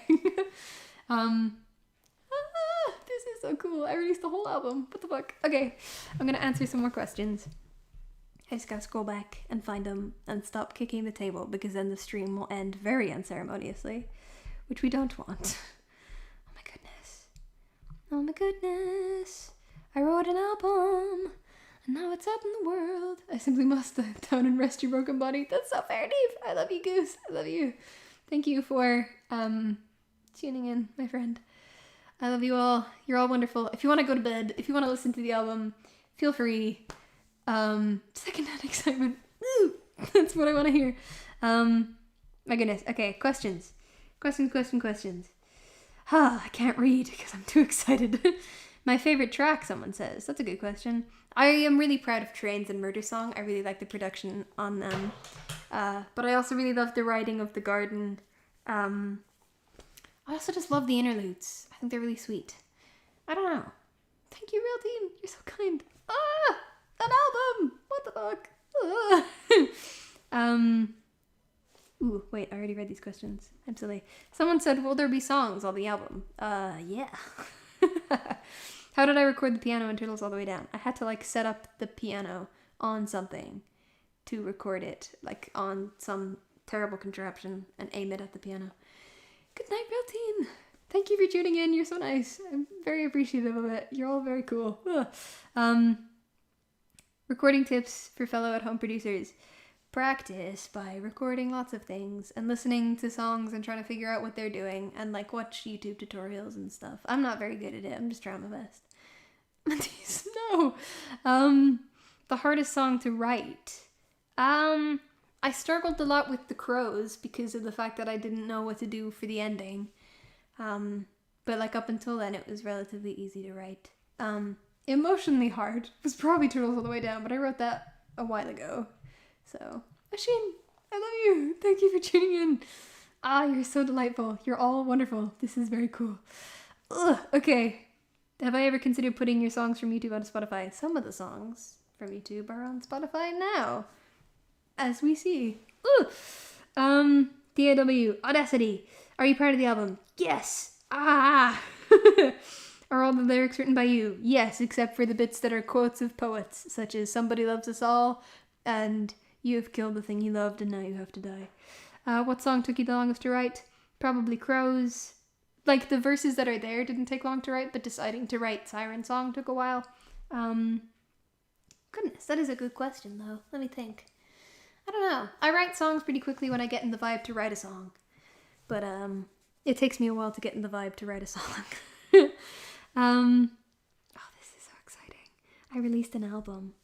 This is so cool. I released the whole album. What the fuck? Okay, I'm gonna answer some more questions. I just gotta scroll back and find them and stop kicking the table because then the stream will end very unceremoniously, which we don't want. Oh my goodness. Oh my goodness. I wrote an album and now it's out in the world. I simply must down and rest your broken body. That's so fair, Neve. I love you, Goose. I love you. Thank you for tuning in, my friend. I love you all. You're all wonderful. If you want to go to bed, if you want to listen to the album, feel free. Secondhand excitement. Woo! That's what I want to hear. My goodness. Okay, questions. Questions. I can't read because I'm too excited. My favorite track, someone says. That's a good question. I am really proud of Trains and Murder Song. I really like the production on them. But I also really love the writing of The Garden. I also just love the interludes. I think they're really sweet. I don't know. Thank you, Real Teen. You're so kind. An album! What the fuck? Ooh, wait, I already read these questions. I'm silly. Someone said, will there be songs on the album? Yeah. How did I record the piano in Turtles All the Way Down? I had to, like, set up the piano on something to record it, like, on some terrible contraption and aim it at the piano. Good night, Real Teen. Thank you for tuning in. You're so nice. I'm very appreciative of it. You're all very cool. Recording tips for fellow at-home producers. Practice by recording lots of things and listening to songs and trying to figure out what they're doing and like watch YouTube tutorials and stuff. I'm not very good at it. I'm just trying my best. No. The hardest song to write. I struggled a lot with The Crows because of the fact that I didn't know what to do for the ending. But like up until then it was relatively easy to write. Emotionally hard was probably Turtles All the Way Down, but I wrote that a while ago. So, Ashin, I love you. Thank you for tuning in. You're so delightful. You're all wonderful. This is very cool. Okay. Have I ever considered putting your songs from YouTube onto Spotify? Some of the songs from YouTube are on Spotify now, as we see. DAW, Audacity. Are you part of the album? Yes. Are all the lyrics written by you? Yes, except for the bits that are quotes of poets, such as "Somebody loves us all" and "You have killed the thing you loved and now you have to die." What song took you the longest to write? Probably Crows. Like, the verses that are there didn't take long to write, but deciding to write Siren Song took a while. Goodness, that is a good question, though. Let me think. I don't know. I write songs pretty quickly when I get in the vibe to write a song. But, it takes me a while to get in the vibe to write a song. This is so exciting. I released an album.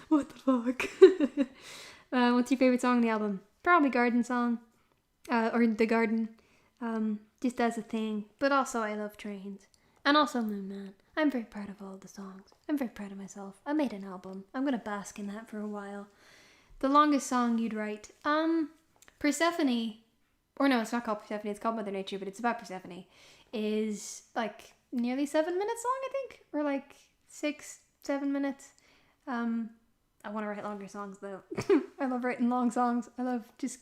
What the fuck? What's your favorite song on the album? Probably Garden Song. Or The Garden. Just as a thing. But also I love Trains. And also Moon Man. I'm very proud of all the songs. I'm very proud of myself. I made an album. I'm gonna bask in that for a while. The longest song you'd write. Persephone. Or no, it's not called Persephone. It's called Mother Nature, but it's about Persephone. Is like nearly 7 minutes long, I think. Or like 6-7 minutes. I I want to write longer songs though. I love writing long songs. I love just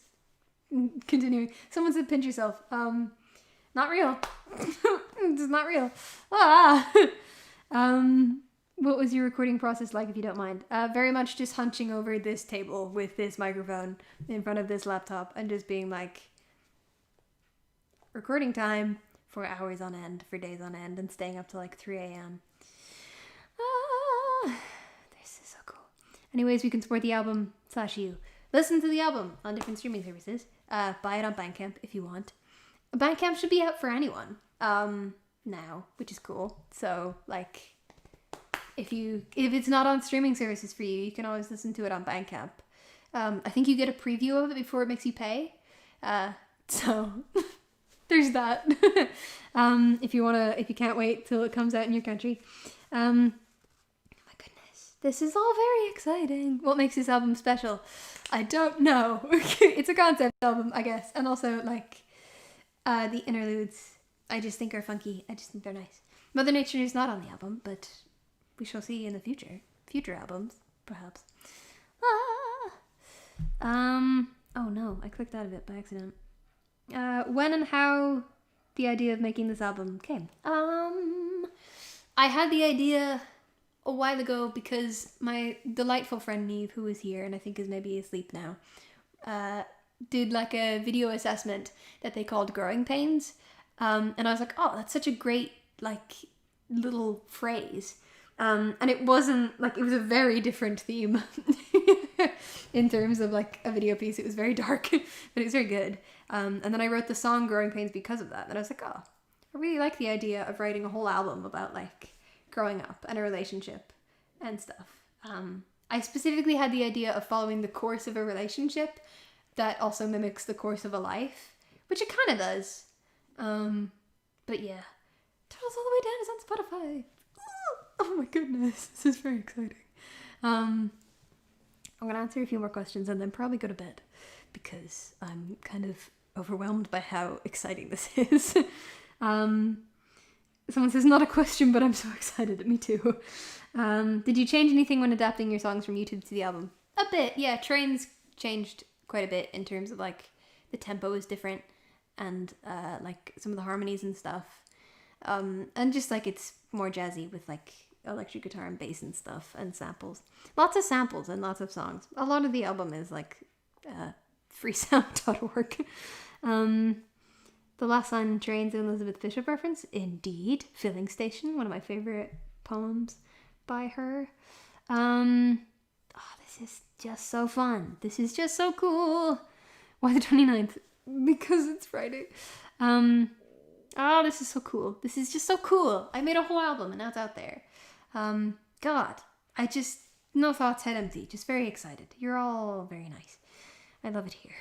continuing. Someone said pinch yourself. Not real. It's not real. What was your recording process like, if you don't mind? Very much just hunching over this table with this microphone in front of this laptop and just being like, recording time for hours on end, for days on end, and staying up till like 3 a.m. This is so cool. Anyways, we can support the album / you. Listen to the album on different streaming services. Buy it on Bandcamp if you want. Bandcamp should be out for anyone now, which is cool. So like, if it's not on streaming services for you, you can always listen to it on Bandcamp. I think you get a preview of it before it makes you pay. So there's that. If you can't wait till it comes out in your country. Oh my goodness, this is all very exciting. What makes this album special? I don't know. It's a concept album, I guess, and also like the interludes I just think are funky. I just think they're nice. Mother Nature is not on the album, but we shall see in the future albums, perhaps. Oh no, I clicked out of it by accident. When and how the idea of making this album came. I had the idea a while ago because my delightful friend Neve, who is here and I think is maybe asleep now, did like a video assessment that they called Growing Pains. And I was like, oh, that's such a great like little phrase. And it wasn't like, it was a very different theme in terms of like a video piece. It was very dark, but it was very good. And then I wrote the song Growing Pains because of that. And I was like, oh, I really like the idea of writing a whole album about like growing up and a relationship and stuff. I specifically had the idea of following the course of a relationship that also mimics the course of a life, which it kind of does. But yeah, Turtles All the Way Down is on Spotify. Oh my goodness, this is very exciting. I'm gonna answer a few more questions and then probably go to bed because I'm kind of overwhelmed by how exciting this is. Someone says, not a question, but I'm so excited. Me too. Did you change anything when adapting your songs from YouTube to the album? A bit, yeah. Trains changed quite a bit in terms of like the tempo is different and like some of the harmonies and stuff. And just like it's more jazzy with like electric guitar and bass and stuff and samples. Lots of samples and lots of songs. A lot of the album is like freesound.org. The last line in Trains, an Elizabeth Bishop reference. Indeed. Filling Station, one of my favorite poems by her. This is just so fun. This is just so cool. Why the 29th? Because it's Friday. This is so cool. This is just so cool. I made a whole album and now it's out there. God, I just, no thoughts, head empty. Just very excited. You're all very nice. I love it here.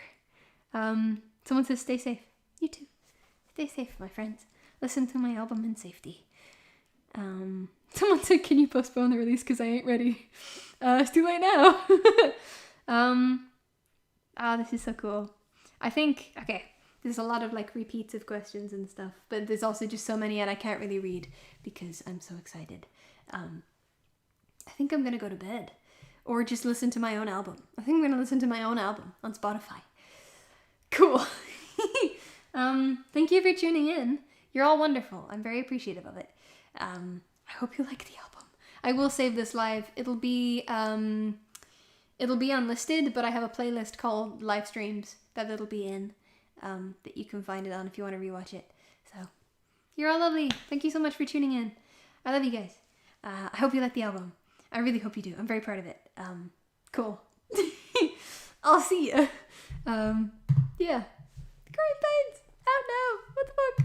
Someone says stay safe. You too. Stay safe, my friends. Listen to my album in safety. Someone said, can you postpone the release because I ain't ready? It's too late now. This is so cool. I think, okay, there's a lot of like repeats of questions and stuff, but there's also just so many and I can't really read because I'm so excited. I think I'm gonna go to bed or just listen to my own album. I think I'm gonna listen to my own album on Spotify. Cool. Thank you for tuning in. You're all wonderful. I'm very appreciative of it. I hope you like the album. I will save this live. It'll be unlisted, but I have a playlist called live streams that it'll be in, that you can find it on if you want to rewatch it. So you're all lovely. Thank you so much for tuning in. I love you guys. I hope you like the album. I really hope you do. I'm very proud of it. Cool. I'll see ya. Yeah. Growing Pains. Oh no. What the fuck?